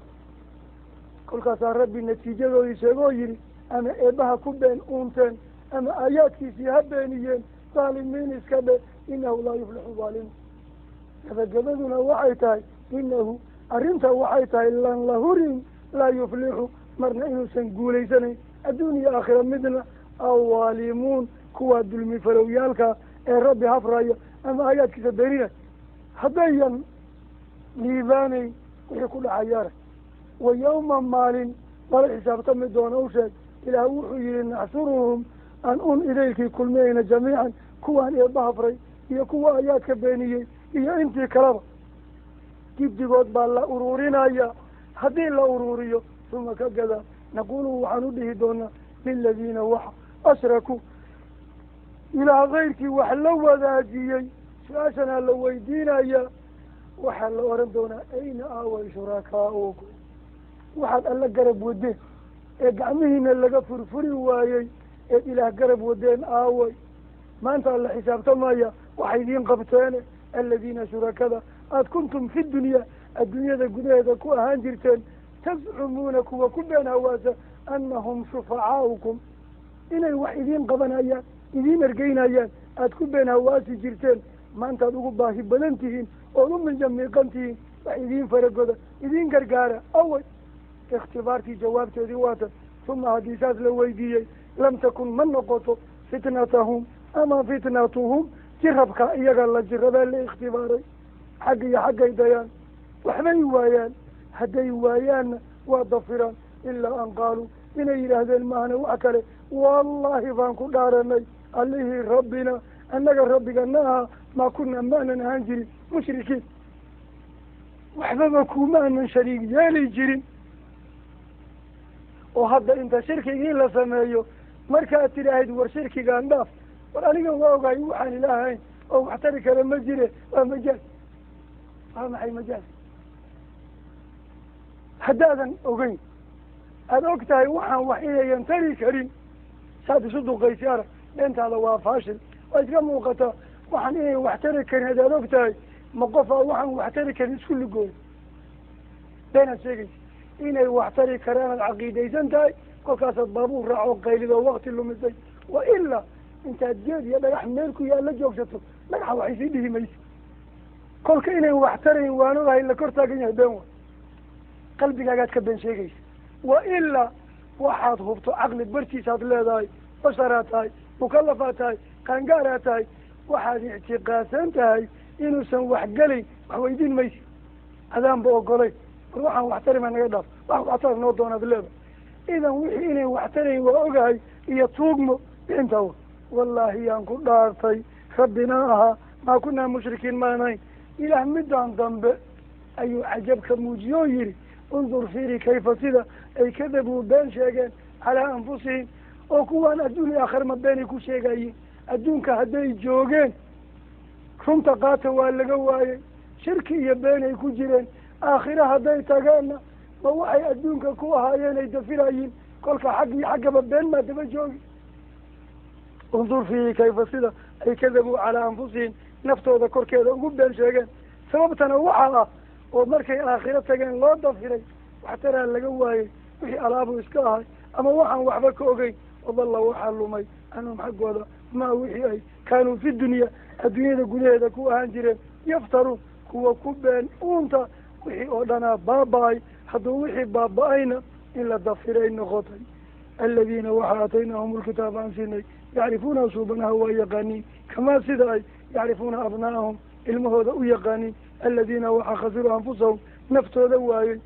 A: kolkaasaa rabbi natiijadoodii sheegoo yidhi ama eebbaha ku been uunteen ama aayaadkiisii ha beeniyeen dhaalimiin iska dhe inahu laa yuflixu dhaalimuun gabagabaduna waxay tahay inahu arrinta waxay tahay lan lahurin laa yuflixu marna inuusan guulaysanayn adduun iyo aakhira midna awaalimuun kuwaa dulmi falowyaalka ee rabbi hafraya ama aayaadkiisa beeninay haddayan liibaanayn wixii ku dhacayaara wa yawma maalin lala xisaabtami doona u sheeg ilaah wuxuu yihi naxsuruhum aan un idaylkii kulmiyeyna jamiican kuwaan eebbaha faray iyo kuwa ayaadka beeniyey iyo intii kaleba gibdigood baa la ururinaya haddii la ururiyo uma ka gadaa naquulu waxaan u dhihi doonaa liladiina waxa ashrakuu ilaah kayrkii wax la wadaajiyey su-aashanaa la weydiinaya waxaa la oran doonaa ayna aaway shurakaaukum waxaad alla garab wadeen ee gacmihiina laga furfuri waayey eed ilaah garab wadeen aaway maanta alla xisaabtamaya waxay idiin qabteene aladiina shurakada aada kuntum fi dunya adduunyada gudaheeda ku ahaan jirteen tascumuuna kuwa ku been hawaasa anahum shufacaaukum inay wax idiin qabanayaan idiin ergeynayaan aada ku been hawaasi jirteen maantaad ugu baahi badan tihiin ood u miljamiiqan tihiin wax idiin faragoda idiin gargaara away ikhtibaartii jawaabteedii waatan uma haddii saas la weydiiyey lam takun ma noqoto fitnatahum ama fitnatuhum jirabka iyaga la jirabee la ikhtibaaray xagg iyo xaggay dayaan waxbay waayaan hadday waayaanna waa dafiraan ilaa an qaaluu inay yidhaahdeen maahane wax kale wallaahi baan ku dhaaranay allihii rabbina annaga rabbigana aha maa kunaa maanan ahaan jirin mushrikiin waxbaba kuma anan shariig yeeli jirin oo hadda inta shirkigii la sameeyo markaad tidhaahid war shirkigaan dhaaf war aniga waa ogahay waxaan ilaahayn oo wax tari kale ma jire waa majaaz waa maxay majaaz haddaadan ogeyn aada og tahay waxaan wax inayan tari karin saad isu duqaysi arag beentaada waa faashil waa iska muuqataa waxaan inay wax tari karin haddaad og tahay ma qofaa waxaan wax tari karin isku ligooyo beenaad sheegaysa inay wax tari karaanaad caqiidaysan tahay kolkaasaad baabuur raaco qaylidoo wakti lumisay wa ilaa intaad geed iyo dhagax meel ku yaalla joogsato dhagaxa waxay sii dhihi maysa kolka inay wax tarayn waan ogahay la kor taagan yahay been wa qalbigaagaad ka been sheegaysa wa ilaa waxaad hubto caqli bartiisaad leedahay basharaad tahay mukalafaad tahay qaangaaraad tahay waxaad ictiqaadsan tahay inuusan waxgelayn wax weydiin maysa adaanba ogolayn war waxaan wax tari maa naga dhaaf wax waxtar noo doonaad leeda idan wixii inay wax tarayn waa ogahay iyo tuugmo inta wa wallaahi yaan ku dhaartay rabbina ahaa maa kunaa mushrikiin maanayn ilaah midaan dambe ayuu cajab ka muujiyo oo yihi undur fiiri kayfa sida ay kadabuu been sheegeen calaa anfusihim oo kuwaan adduun iyo aakhir ma beenay ku sheegayiin adduunka hadday joogeen runta qaata waa laga waayey shirki iyo been ay ku jireen aakhira hadday tagaanna ma waxay adduunka ku ahaayeen ay dafirayiin kolka xag iyo xaggaba been maa daba joogi undur fiihi kayfa sida ay kadabuu calaa anfusihim naftooda korkeeda ugu been sheegeen sababtana waxaa ah oo markay aakhiro tageen loo dafiray waxtaraa laga waayey wixii alaabu iska ahay ama waxaan waxba ka ogeyn wadalla waxaa lumay canhum xaggooda maa wixii ay kaanuu fi dunya adduunyada gudaheeda ku ahaan jireen yaftaruun kuwa ku been uunta wixii oo dhanaa baaba-ay hadduu wixii baaba-ayna in la dafiray noqotay aladiina waxa aataynaahum lkitaaba aan siinay yacrifuuna suubanaha waa yaqaaniin kamaa sida ay yacrifuuna abnaa'ahum ilmahooda u yaqaaniin aladiina waxa khasiruu anfusahum naftooda waayey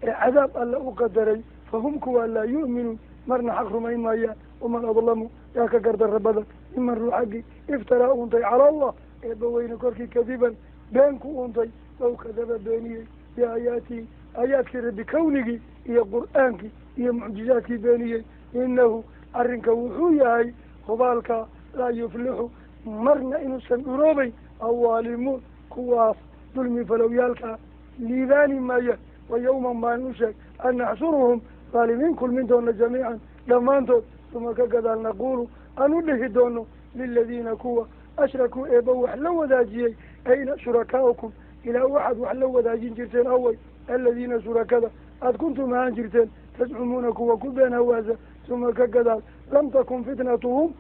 A: ee cadaab alla u qadaray fahum kuwa laa yu'minuun marna xaq rumayn maayaan waman adlamu yaa ka gardarra badan miman ruuxaggii iftaraa uuntay cala allah eebba weyne korkii kadiban been ku uuntay ow kadaba beeniyey biaayaatihi aayaadkii rabbi kawnigii iyo qur'aankii iyo mucjizaadkii beeniyey inahu arrinka wuxuu yahay hubaalka laa yuflixu marna inuusan dhuroobeyn awaalimuun kuwaas dulmi falowyaalkaa liibaani maayaan wa yawman maalin u sheeg an naxsuruhum dhaalimiin kulmin doona jamiican dhammaantood uma ka gadaal naquulu aan u dhihi doono liladiina kuwa ashrakuu eeba wax la wadaajiyey ayna shurakaaukum ilaa waxaad wax la wadaajin jirteen away aladiina shurakada aada kuntum ahaan jirteen tascumuuna kuwa ku been hawaasa uma ka gadaal lam takun fitnatuhum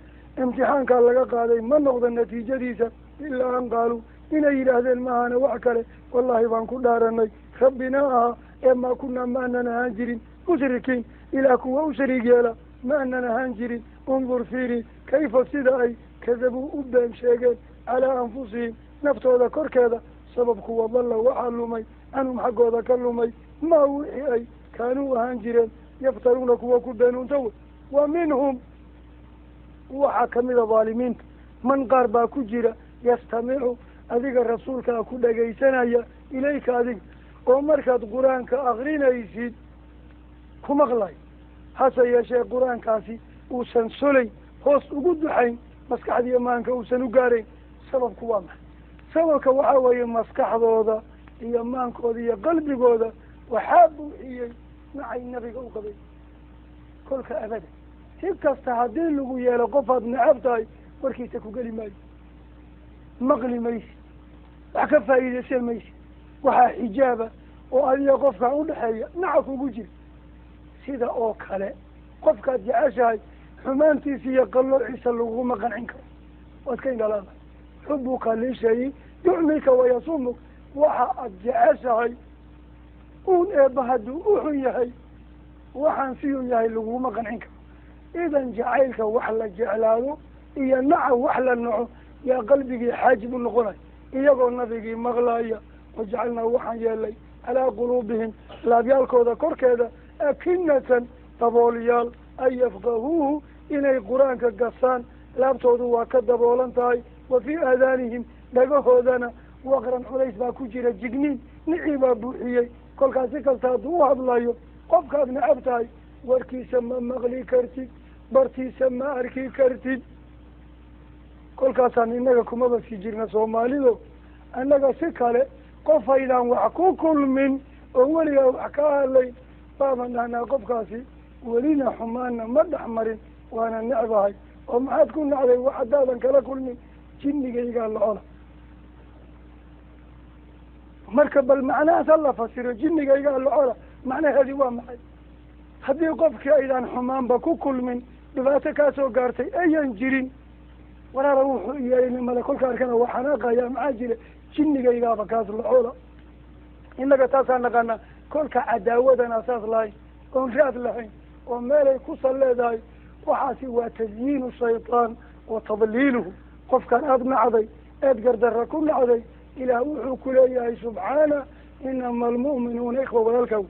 A: imtixaankaa laga qaaday ma noqda natiijadiisa ilaa an qaaluu inay yidhaahdeen maahane wax kale wallaahi baan ku dhaaranay rabbina ahaa ee maa kunaa ma anan ahaan jirin mushrikiin ilaah kuwa u shariig yeela ma anan ahaan jirin undur fiiri kayfa sida ay kadabuu u been sheegeen calaa anfusihim naftooda korkeeda sababku wadalla waxaa lumay canhum xaggooda ka lumay maa wixii ay kaanuu ahaan jireen yaftaruuna kuwa ku beenuunta wey wa minhum waxaa kamida dhaalimiinta man qaar baa ku jira yastamicu adiga rasuulkaa ku dhagaysanaya ilayka adiga oo markaad qur-aanka akrinaysid ku maqlay hase yeeshee qur-aankaasi uusan solay hoos ugu duxayn maskaxdiiyo maanka uusan u gaarayn sababku waa maxay sababka waxaa weeye maskaxdooda iyo maankooda iyo qalbigooda waxaa buuxiyey nacay nabiga u qabay kolka abada si kasta haddii lagu yeelo qofaad necab tahay warkiisa ku geli maayo maqli maysi wax ka faa'iidaysan maysi waxaa xijaaba oo adiga qofkaan udhexeeya naca kugu jira sida oo kale qofkaad jeceshahay xumaantiisa iyo qalloociisa laguma qancin karo waad ka indhalaada xubuka lishayi yucmika wayasumuk waxa aad jeceshahay uun eebba hadduu uxun yahay waxaan siyuu yahay laguma qancin karo idan jacaylka wax la jeclaado iyo naca wax la naco yaa qalbigii xaajib u noqonay iyagoo nabigii maqlaaya wajacalnaa waxaan yeelay calaa quluubihim laabyaalkooda korkeeda akinatan daboolyaal an yafqahuuhu inay qur-aanka gasaan laabtoodu waa ka daboolan tahay wa fii aadaanihim dhagahoodana waqran culays baa ku jira jigniin nicii baa buuxiyey kolkaas si kasta hadduu u hadlayo qofkaad necab tahay warkiisa ma maqli kartid bartiisa ma arki kartid kolkaasaan innaga kumaba sii jirna soomaalido annaga si kale qofaydaan wax ku kulmin oo weligaa wax ka hadlayn baaban dhahnaa qofkaasi welina xumaana ma dhex marin waana necbahay oo maxaad ku nacday wax haddaadan kala kulmin jinnigaygaa lacola marka bal macnahaas hala fasiro jinnigaygaa lacola macnaheedi waa maxay haddii qofkii aydaan xumaanba ku kulmin dhibaato kaasoo gaartay ayan jirin walaala wuxuu yeelay male kolka arkana waa xanaaqaya maxaa jira jinnigaygaaba kaas lacola innaga taasaan naqaanaa kolka cadaawadan asaas lahayn oon raad lahayn oo meelay ku sal leedahay waxaasi waa tasyiinu shaytaan wa tadliiluhu qofkan aada nacday eed gardarra ku nacday ilaah wuxuu ku leeyahay subxaana inama almu'minuuna ikhwa walaalkaw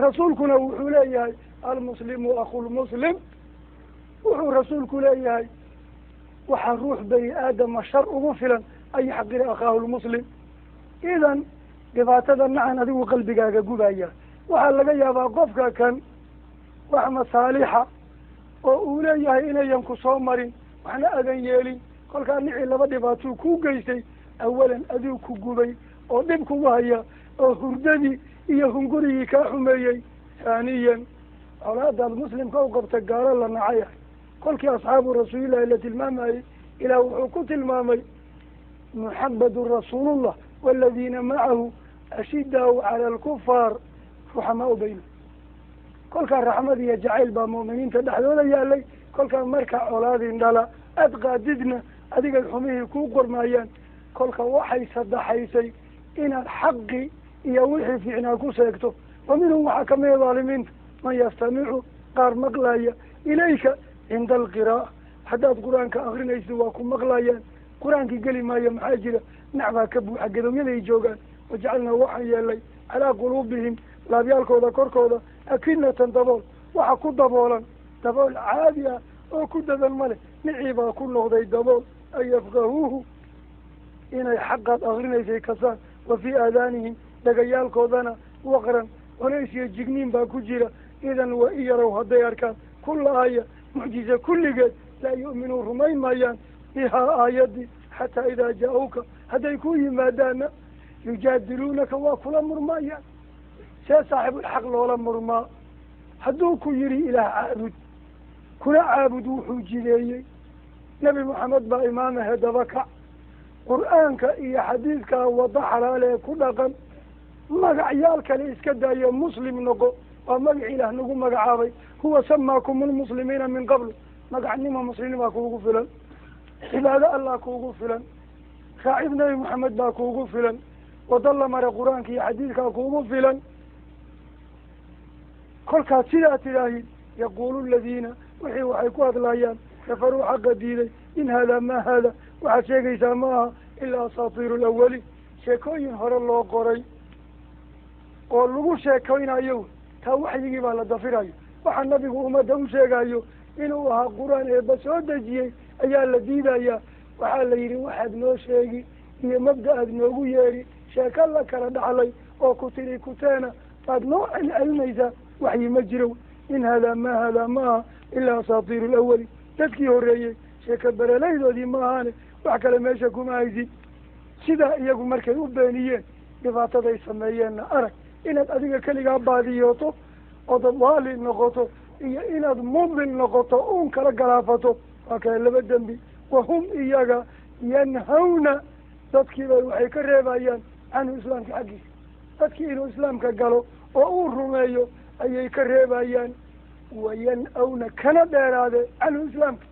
A: rasuulkuna wuxuu leeyahay almuslimu akhulmuslim wuxuu rasuulku leeyahay waxaa ruux bani aadama shar ugu filan an yaxqira akhaahu lmuslim idan dhibaatada nacan adigu qalbigaaga gubaya waxaa laga yaabaa qofka kan wax masaalixa oo uu leeyahay inayan ku soo marin waxna adan yeelin kolkaa nicii laba dhibaatuu ku geystay awalan aduu ku gubay oo dhib kugu haya oo hurdadii iyo hungurigii kaa xumeeyey haaniyan colaadaad muslimka u qabta gaalo la nacayahay kolkii asxaabu rasuulillahi la tilmaamayey ilaah wuxuu ku tilmaamay muxamedun rasuulullah waladiina macahu ashidaau cala alkufaar ruxamaau baynahum kolkaa raxmad iyo jacayl baa mu'miniinta dhexdooda yaalay kolkaa markaa colaadin dhala aad qaadidna adigay xumihii kuu qormaayaan kolka waxay sadaxaysay inaad xaqi iyo wixii fiicnaa ku seegto wa minhum waxaa kamida dhaalimiinta man yastamicu qaar maqlaya ilayka cinda alqira'a haddaad qur-aanka akrinaysid waa ku maqlayaan qur-aankii geli maayo maxaa jira nacbaa ka buuxa gadowyaday joogaan wajacalnaa waxaan yeelay calaa quluubihim laabyaalkooda korkooda akinatan dabool waxa ku daboolan dabool caadi ah oo ku dadan male nicii baa ku noqday dabool an yafqahuuhu inay xaqaad akrinaysay kasaan wa fii aadaanihim dhagayaalkoodana waqran culays iyo jigniin baa ku jira idan wa i yarow hadday arkaan kulla aaya mucjize kulligeed laa yu'minuun rumayn maayaan bihaa aayadii xataa idaa jaa-uka hadday ku yimaadaana yujaadiluunaka waa kula murmaayaan see saaxibulxaq loola murmaa hadduu ku yidhi ilaah caabud kuna caabud wuxuu jideeyey nebi moxamed baa imaamahe daba kac qur-aanka iyo xadiidkaa wada xalaale ku dhaqan magacyaal kale iska daayo muslim noqo waa magac ilaah nagu magacaabay huwa samaakum lmuslimiina min qabl magacnima muslimiin kuugu filan cibaado allah kuugu filan raacib nebi moxamed baa kuugu filan wada la mare qur-aanka iyo xadiidkaa kuugu filan kolkaad sidaa tidhaahid yaquulu ladiina wixii waxay ku hadlayaan kafaruu xaqa diiday in haadaa ma haada waxaad sheegaysaa ma aha ilaa asaatiiru lawaliin sheekooyin hore loo qoray oo lagu sheekaynayo taa waxyigii baa la dafirayo waxaa nabigu ummadda u sheegayo inuu ahaa qur-aan eebba soo dejiyey ayaa la diidayaa waxaa la yidhi waxaad noo sheegi iyo mabda aad noogu yeedhi sheeko la kala dhaxlay oo ku tiri kuteena baad noo celcelinaysaa waxyi ma jiro in haadaa ma aha ilaa asaatiiru alawali dadkii horreeyey sheeko berelaydoodii ma ahaane wax kale meesha kuma haysid sidaa iyagu markay u beeniyeen dhibaataday sameeyeenna arag inaad adiga keligaa baadiyooto ood daali noqoto iyo inaad mudil noqoto uun kala galaafato waa kale laba dembi wahum iyaga yanhawna dadkiiba waxay ka reebayaan canhu islaamka xaggiisa dadkii inuu islaamka galo oo uu rumeeyo ayay ka reebayaan wayan-awna kana dheeraadeen canhu islaamka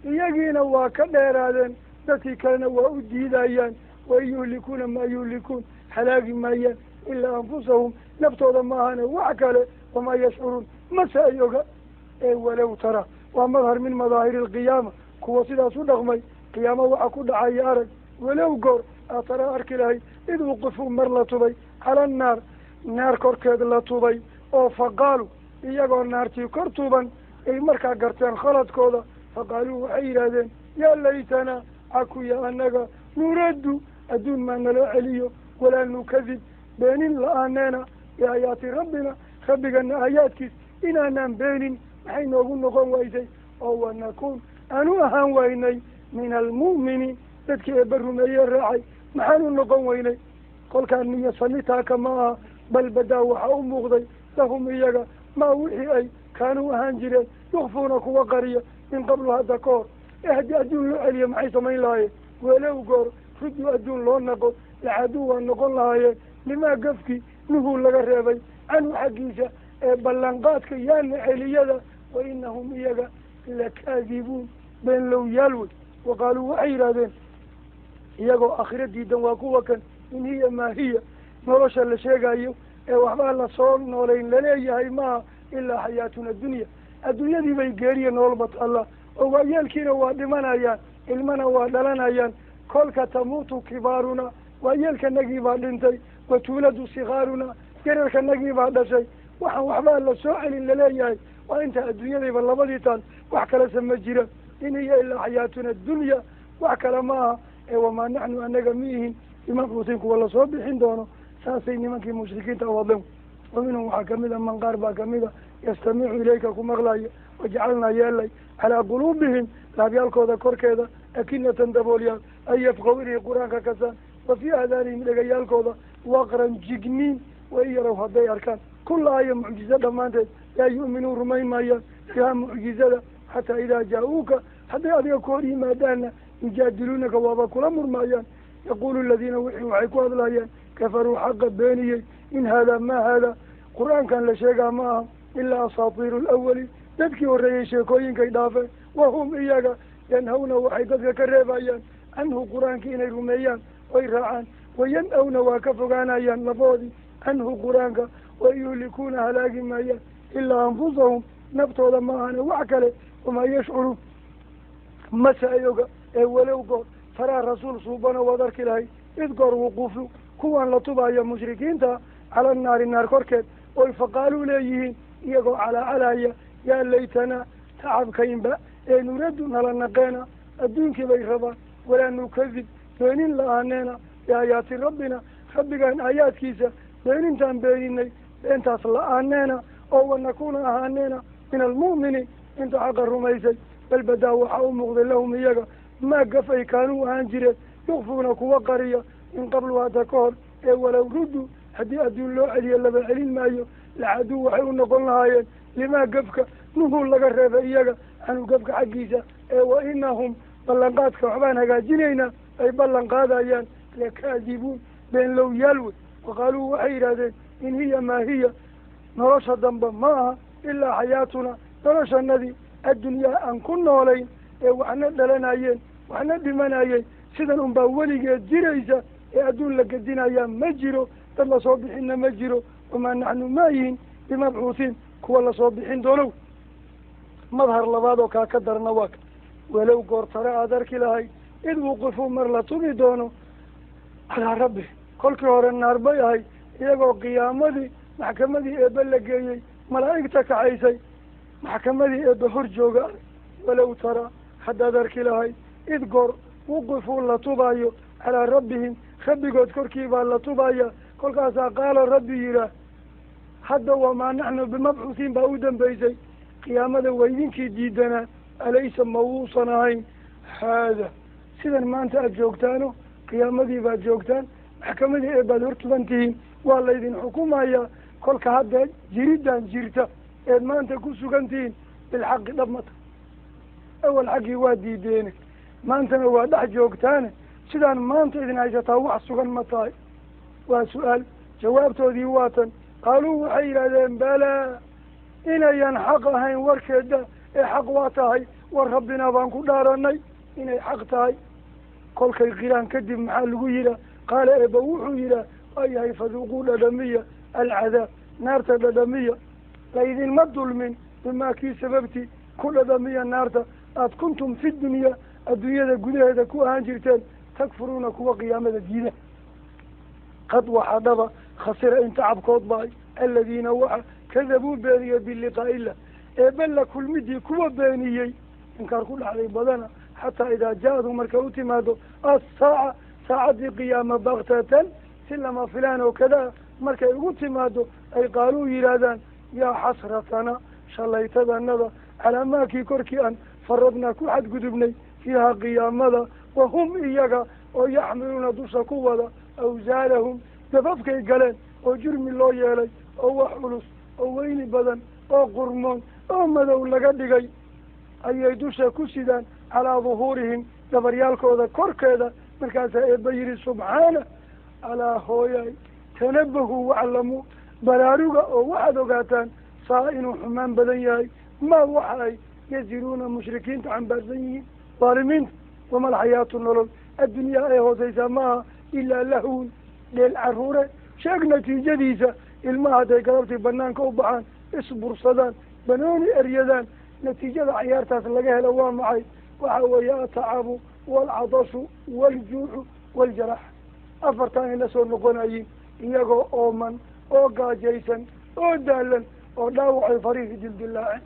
A: iyagiina waa ka dheeraadeen dadkii kalena waa u diidayaan wain yuhlikuuna maa yuhlikuun halaagi maayaan ilaa anfusahum naftooda ma ahane wax kale wamaa yashcuruun mase ay oga ee walow tara waa madhar min madaahiri alqiyaama kuwa sidaas u dhaqmay qiyaamo waxa ku dhacaya arag walow goor aad tara arki lahayd id wuqifuu mar la tubay cala annaar naar korkeed la tubay oo faqaaluu iyagoo naartii kor tuban ay markaa garteen khaladkooda faqaaluu waxay yidhaahdeen yaa laytanaa cakuya annaga nuraddu adduun maa naloo celiyo walaa nukadib beenin la-aaneena biaayaati rabbina rabbigana aayaadkiis inaanaan beenin maxay noogu noqon waysay oo wanakuun aanu ahaan waynay min almu'miniin dadkii eebba rumeeye raacay maxaanu noqon weynay kolkaan niyo sanitaaka ma aha bal badaa waxaa u muuqday lahum iyaga maa wixii ay kaanuu ahaan jireen yukfuuna kuwa qariya min qablu hadda ka hor haddii adduun loo celiyo maxay samayn lahaayeen walow goor ruddu adduun loo naqo laxaduu waa noqon lahaayeen limaa gafkii nuhuu laga reebay canhu xaggiisa ee ballanqaadka yaana celiyada wa inahum iyaga lakaadibuun been lowyaal wey waqaaluu waxay yidhahdeen iyagoo aakhira diidan waa kuwa kan in hiya maa hiya nolosha la sheegayo ee waxbaa lasoo noolayn laleeyahay maaha ilaa xayaatuna dunya adduunyadii bay geeriya nololba taalla oo waayeelkiina waa dhimanayaan ilmana waa dhalanayaan kolka tamuutu kibaaruna waayeelkanagii baa dhintay watuuladu sikaaruna yararkanagii baa dhashay waxaan waxbaa la soo celin laleeyahay waa inta adduunyadayba labadii taal wax kalese ma jira in hiya ilaa xayaatuna dunya wax kale ma aha ee wamaa naxnu anaga miihin bimabcuusin kuwa lasoo bixin doono saasay nimankii mushrikiinta u hadleen wa minhum waxaa kamida man qaar baa kamida yastamicu ilayka ku maqlaya wajacalnaa yeelay calaa quluubihim laabyaalkooda korkeeda akinatan daboolyaal an yafqaw inay qur-aanka kasaan wa fii aadaanihim dhegayaalkooda waqran jigniin way yarow hadday arkaan kulla aya mucjizo dhammaanteed laa yu'minuun rumayn maayaan fiiha mucjizada xataa idaa jaa-uuka hadday adiga ku hor yimaadaanna yujaadiluunaka waaba kula murmaayaan yaquulu aladiina wixii waxay ku hadlayaan kafaruu xaqa beeniyey in haadaa ma haadaa qur-aankan la sheegaa ma aha ilaa asaatiiru alawali dadkii horreeyey sheekooyinkay dhaafeen wahum iyaga yanhawna waxay dadka ka reebayaan canhu qur-aankii inay rumeeyaan oy raacaan wayan-awna waa ka fogaanayaan lafoodii canhu qur-aanka wayuhlikuuna halaagi maayaan ilaa anfusahum naftooda ma ahane wax kale wamaa yashcuruun mase ay oga ee walow goor taraa rasuul suubana waad arki lahay id goor wuquufu kuwan la tubaaya mushrikiinta cala naari naar korkeed oy faqaaluu leeyihiin iyagoo calaacalaya yaa laytanaa tacabkaynba ee nuraddu nala naqeena adduunkii bay rabaan walaa nukadib beenin la-aaneena biaayaati rabbina rabbigaan aayaadkiisa beenintaan beeninay beentaas la-aaneena oo wanakuuna ahaaneena min almu'miniin inta xaqa rumaysay bal badaa waxaa u muuqday lahum iyaga maa gafay kaanuu ahaan jireen yukfuuna kuwa qariya min qablu hadda ka hor ee walow ruddu haddii adduun loo celiyo laba celin maayo laxaduu waxay u noqon lahaayeen limaa gafka nuhuu laga reebay iyaga canhu gafka xaggiisa ee wa inahum ballanqaadka waxbaan hagaajinaynaa ay ballan qaadayaan lakaadibuun been lowyaal wey waqaaluu waxay yidhahdeen in hiya maa hiya nolosha dambe ma aha ilaa xayaatuna noloshanadii addunyaa aan ku noolayn ee waxna dhalanayeen waxna dhimanayeen sidan unbaa weligeed jiraysa ee adduun la gedinayaa ma jiro dad lasoo bixinna ma jiro wamaa naxnu maayihin bimabcuutiin kuwa lasoo bixin doonow madhar labaad oo kaa ka darna waa ka walow goor tare aada arki lahay id wuqifuu mar la tubi doono calaa rabbi kolkii hore naar bay ahay iyagoo qiyaamadii maxkamadii eebbe la geeyey malaa'igta kaxaysay maxkamadii eebba hor jooga walow taraa haddaad arki lahay id goor wuqifuu la tubaayo calaa rabbihim rabbigood korkii baa la tubaya kolkaasaa qaala rabbi yihaah hadda wamaa naxnu bimabcuusiin baa u dambaysay qiyaamada waydinkii diidanaa alaysa ma wuusan ahayn haada sidan maanta aada joogtaano qiyaamadii baad joogtaan maxkamadii eebbaad hortuban tihiin waa laydin xukumayaa kolka hadda jiriddan jirta eed maanta ku sugan tihiin bilxaqi dhabmata awal xaggii waa diideene maantana waa dhex joogtaane sidaan maanta idin haysataa wax sugan ma tahay waa su-aal jawaabtoodii waatan qaaluu waxay yidhahdeen balaa inayan xaq ahayn warkeeda ee xaq waa tahay war rabbina baan ku dhaaranay inay xaq tahay kolkay qiraan kadib maxaa lagu yidhaah qaala eeba wuxuu yidhaah waa yahay faduuquu dhadhamiya alcadaab naarta dhadhamiya laydinma dulmin bimaa kii sababtii ku dhadhamiya naarta aada kuntum fi dunya adduunyada gudaheeda ku ahaan jirteen takfuruuna kuwa qiyaamada diida qad waxaa dhaba khasira in tacabkood baay aladiina waxa kadabuu beeniye biliqaa'i illah eebbe la kulmidii kuwa beeniyey inkaar ku dhacday badana xataa idaa jaa-adu markay u timaado assaaca saacaddii qiyaama baktatan si lama filaan oo kadaa markay ugu timaado ay qaaluu yidhaahdaan yaa xasratana shalaytadanada calaa maakii korkii aan faradnaa ku xadgudubnay fiiha qiyaamada wahum iyaga oo yaxmiluuna dusha ku wada awsaarahum dababkay galeen oo jurmi loo yeelay oo wax culus oo weyni badan oo qurmoon oo madow laga dhigay ayay dusha ku sidaan calaa duhuurihim dabaryaalkooda korkeeda markaasaa eebba yidhi subxaana alaa hooyay tanabahuu waclamuu baraaruga oo waxaad ogaataan saa inuu xumaan badan yahay maa waxa ay yaziruuna mushrikiinta xambaarsan yihiin daalimiinta wama alxayaatu nolol addunyaa ee hooseysaa maaha ilaa lahwun dheel carruure sheeg natiijadiisa ilmaha hadday galabtii banaanka u baxaan isbursadaan banooni eryadaan natiijada cayaartaas laga helo waa maxay waxa weeye atacabu waalcadashu waaljuucu waaljarax afartaan ay la soo noqonayiin iyagoo ooman oo gaajaysan oo daalan oo dhaawacay farihi dildilaaceen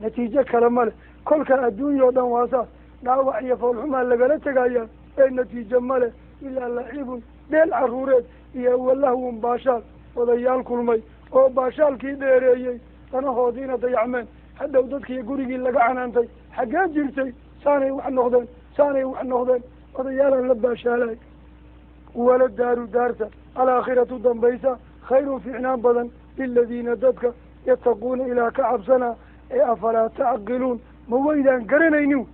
A: natiijo kale male kolka adduunya oo dhan waasaas dhaawac iyo foolxumaa lagala tegayaa ee natiijo male ilaa lacibun dheel carruureed iyo walahwun baashaal odayaal kulmay oo baashaalkii dheereeyey danahoodiina dayacmeen hadhow dadkii gurigii laga canaantay xaggee jirtay saanay wax noqdeen odayaalaan la baashaalay wala daaru daarta alaakhiratu dambaysa khayrun fiicnaan badan liladiina dadka yattaquuna ilaah ka cabsanaa ee afalaa tacqiluun ma waydaan garanaynin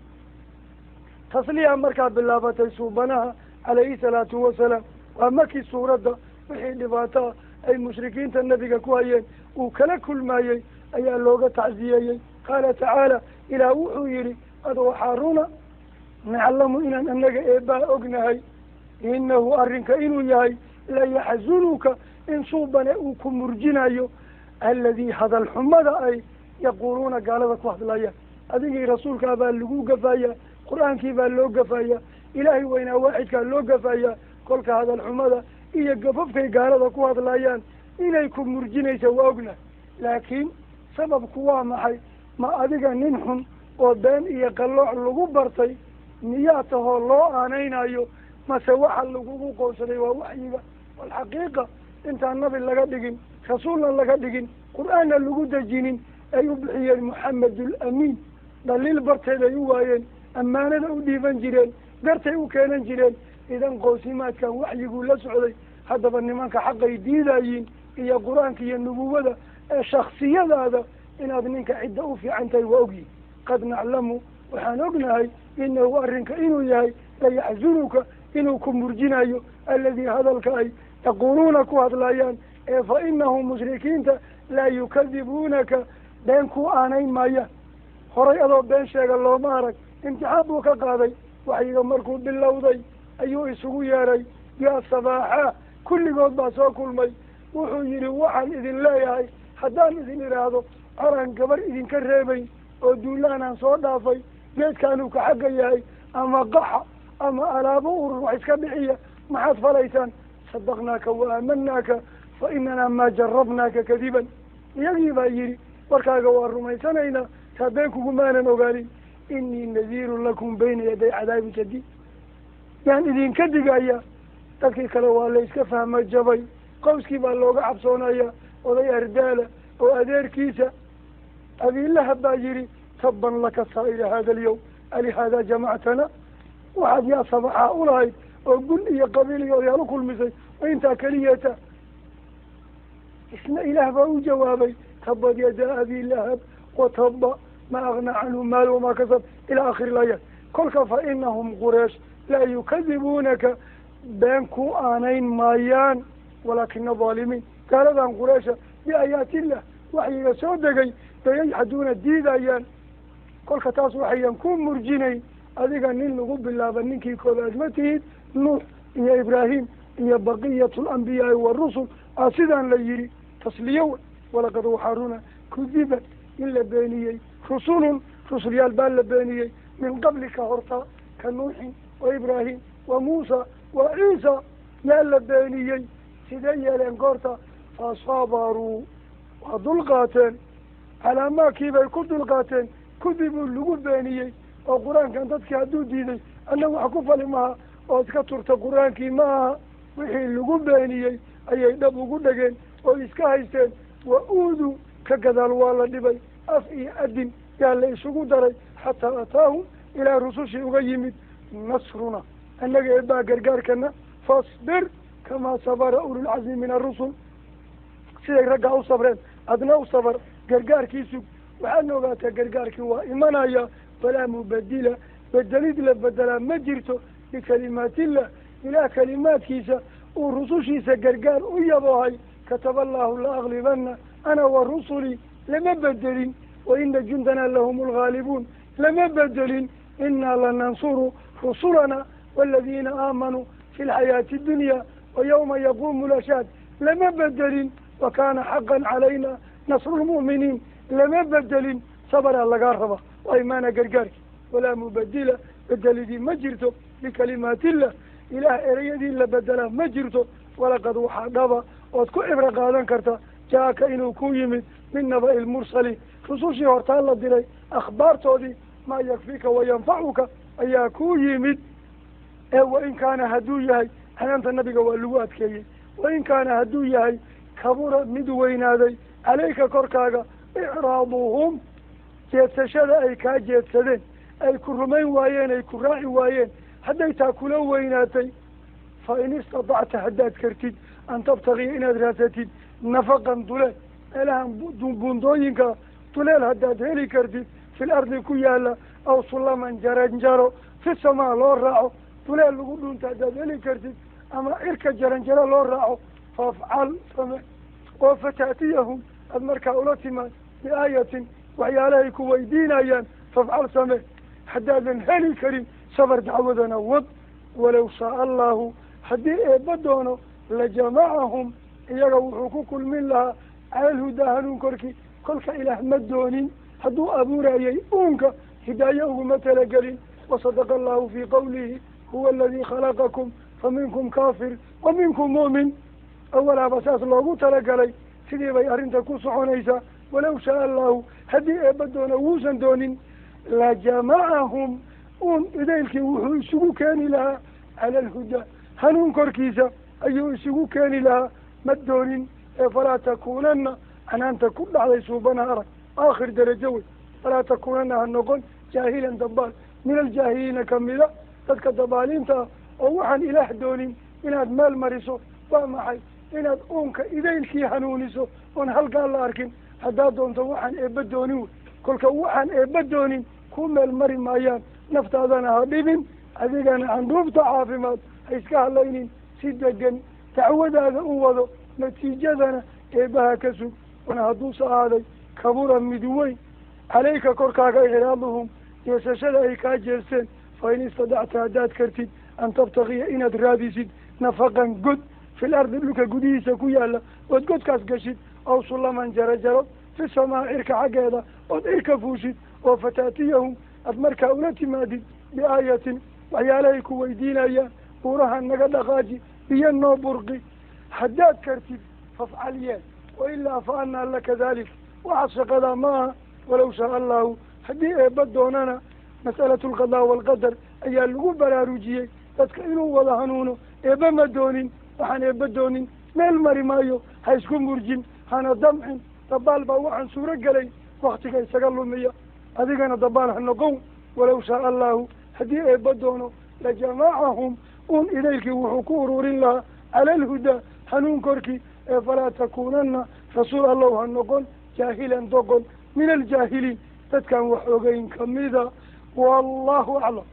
A: tasliya markaa bilaabatay suubanaha calayhi salaatu wasalaam waa markii suuradda wixii dhibaataa ay mushrikiinta nabiga ku hayeen uu kala kulmayey ayaa looga tacsiyeeyey qaala tacaala ilaah wuxuu yidhi adoo xaaruna naclamu inaan annaga eebbaa ognahay inahu arrinka inuu yahay layaxzunuka in suubane uu ku murjinayo alladii hadal xumada ay yaquuluuna gaalada ku hadlayaan adigii rasuulkaa baa lagu gafayaa qur-aankii baa loo gafayaa ilaahay weynaa waaxidkaa loo gafayaa kolka hadal xumada iyo gafafkay gaalada ku hadlayaan inay ku murjinaysa waa ogna laakiin sababku waa maxay ma adiga nin xun oo been iyo qallooc lagu bartay miyaa tahoo loo aanaynayo mase waxa lagugu qoonsaday waa waxyiga walxaqiiqa intaan nabi laga dhigin rasuulna laga dhigin qur-aanna lagu dejinin ay u bixiyeen moxamedul amiin dhaliil barteed ay u waayeen ammaanada u dhiiban jireen gartay u keenan jireen idan qoosimaadkan waxyiguu la socday haddaba nimanka xaqay diidayiin iyo qur-aanka iyo nubuwada ee shaksiyadaada inaad ninka cidda u fiican tahay waa ogyihin qad naclamu waxaan ognahay inahu arrinka inuu yahay layaxzunuka inuu ku murjinayo alladii hadalka ay yaquuluuna ku hadlayaan ee fa inahum mushrikiinta laa yukadibuunaka been ku aanayn maayaan horay adoo been sheega looma arag imtixaan buu ka qaaday waxyiga markuu bilowday ayuu isugu yeeray yaa sabaaxa kulligood baa soo kulmay wuxuu yidhi waxaan idin leeyahay haddaan idin idhaahdo coraan gabar idinka reebayn oo duulaanaan soo dhaafay geedkaanuu ka xagga yahay ama qaxa ama alaabo urur wax iska bixiya maxaad falaysaan sadaqnaaka wa aamanaaka fa inanaa maa jarabnaaka kadiban iyagii baa yidhi warkaaga waa rumaysanaynaa taabeenkugu maanan ogaanin inii nadiirun lakum bayna yaday cadaabi jadiid yaan idinka digaya dadkii kale waa la iska fahma jabay qowskii baa looga cabsoonaya oday ardaala oo adeerkiisa abiilahab baa yidhi tabban laka saa'ira hada alyawm alihaadaa jamactana waxaad yaa samaxaa ulahayd oo gun iyo qabiil iyo odayaal u kulmisay oo intaa keliyeeta isna ilaah baa u jawaabay tabad yadaa abi lahab wataba ma agna canhu maal wamaa kasab ilaa akhiri layaat kolka fa inahum quraysh laa yukadibuunaka been ku aanayn maayaan walaakina dhaalimiin gaaladan qureysha biaayaatillah waxyiga soo degay bay yajxaduuna diidayaan kolka taas waxayan ku murjinayn adiga nin lagu bilaaba ninkii koobaad ma tihid nuux iyo ibraahim iyo baqiyatu alambiyaai warusul aa sidaan la yidhi tasliyo walaqad waxaa runa kudibat in la beeniyey rusulun rusulyaal baa la beeniyey min qablika horta ka nuuxin wa ibraahim wa muusa wa ciisa yaa la beeniyey sidee yeeleen goorta fasabaruu waa dulqaateen calaamaadkiibay ku dulqaateen kudibuu lagu beeniyey oo qur-aankan dadkii hadduu diiday anna wax ku fali maha oo iska turta qur-aankii ma aha wixii lagu beeniyey ayay dhab ugu dhegeen oo iska haysteen wa uudu ka gadaal waa la dhibay af iyo adin yaa la isugu daray xataa ataahum ilaa rusushii uga yimid nasruna annaga eebaa gargaarkana fasbir kamaa sabara ululcazmi min arusul siday raggaa u sabreen adna u sabar gargaarkiisu waxaadna ogaataa gargaarkii waa imanaya falaa mubadila bedelid la bedelaa ma jirto bikalimaatiillah ilaah kalimaadkiisa uu rusushiisa gargaar u yaboohay kataba allahu la aglibana ana wa rusulii lama bedelin wa ina jundana lahum alghaalibuun lama bedelin inaa lanansuru rusulana waladiina aamanuu fi lxayaati addunya wa yawma yaquumu lashaad lama bedelin wa kaana xaqan calayna nasru lmu'miniin lama bedelin sabaraa lagaa raba waa imaana gargaarki walaa mubadila bedelidii ma jirto bikalimaatiillah ilaah ereyadii la bedelaa ma jirto walaqad waxaa dhaba ood ku cibro qaadan karta jaaka inuu ku yimid min naba'i lmursaliin rusushii hortaa la diray akhbaartoodii maa yakfika wayanfacuka ayaa ku yimid ee wain kaana hadduu yahay hanaanta nabiga waa lagu adkeeyey wain kaana hadduu yahay kabura mid weynaaday caleyka korkaaga icraaduhum jeedsashada ay kaa jeedsadeen ay ku rumayn waayeen ay ku raaci waayeen hadday taa kula weynaatay fa in istadacta haddaad kartid an tabtagiya inaad raasatid nafaqan duleel meelahan buundooyinka duleel haddaad heli kartid fil ardi ku yaala aw sulaman jaranjaro fi samaa loo raaco duleel lagu dhunta haddaad heli kartid ama cirka jaranjaro loo raaco faafcal same oo fataatiyahum aad markaa ula timaad biaayatin waxyaalahay ku weydiinayaan fafcal same haddaadan heli karin sabar dacwadana wad walow shaaa allahu haddii eebba doono lajamacahum iyaga wuxuu ku kulmin lahaa cala alhudaa hanuun korkii kolka ilaah ma doonin hadduu abuurayay uunka hidaaye uguma talagelin wasadaqa allahu fii qawlihi huwa aladii khalaqakum faminkum kaafir wa minkum mu'min awalaaba saas loogu talagalay sidii bay arrinta ku soconaysaa walow shaaa allahu haddii eebba doona wuusan doonin lajamacahum uun idaylkii wuxuu isugu keeni lahaa cala alhudaa hanuun korkiisa ayuu isugu keeni lahaa ma doonin ee falaa takuunana canaanta ku dhacday suubana arag aakhir darajo wey falaa takuunana ha noqon jaahilan dabaal min aljaahiliina kamida dadka dabaaliinta ah oo waxaan ilaah doonin inaad meel mariso waa maxay inaad uunka idaylkii hanuuniso oon halkaa la arkin haddaad doonto waxaan eebba doonin wey kolka waxaan eebba doonin ku meel mari maayaan naftaadana ha dhibin adigana handhuubta caafimaad ha iska hadlaynin si degan dacwadaada u wado natiijadana eebbaha ka sug wana hadduuse ahaaday kabura mid weyn caleyka korkaaga icraaduhum jeesashada ay kaa jeesteen fa in istadacta haddaad kartid an tabtagiya inaad raadisid nafaqan god fil ardi dhulka gudihiisa ku yaala ood godkaas gashid aw sulaman jarajaro fi samaa cirka xaggeeda ood cirka fuushid oo fataatiyahum aad markaa ula timaadid biaayatin waxyaalahay ku weydiinayaan buuraha naga dhaqaaji biyo noo burqi haddaad kartid fafcal yeel wailaa fa anaa laka dalik waxaad shaqadaa maaha walow shaa allahu haddii eebba doonana mas'alatu alqadaa waalqadar ayaa lagu baraarujiyey dadka inuu wada hanuuno eebba ma doonin waxaan eebba doonin meel mari maayo ha isku murjin hana damcin dabaal baa waxaan suuro gelay waktiga isaga lumiya adigana dabaal ha noqon walow shaa allahu haddii eebba doono lajamacahum un idaylkii wuxuu ku ururin lahaa cala alhudaa hanuun korkii ee falaa takuunanna rasuul allow ha noqon jaahilan doqon min aljaahiliin dadkaan wax ogeyn kamida wallahu aclam.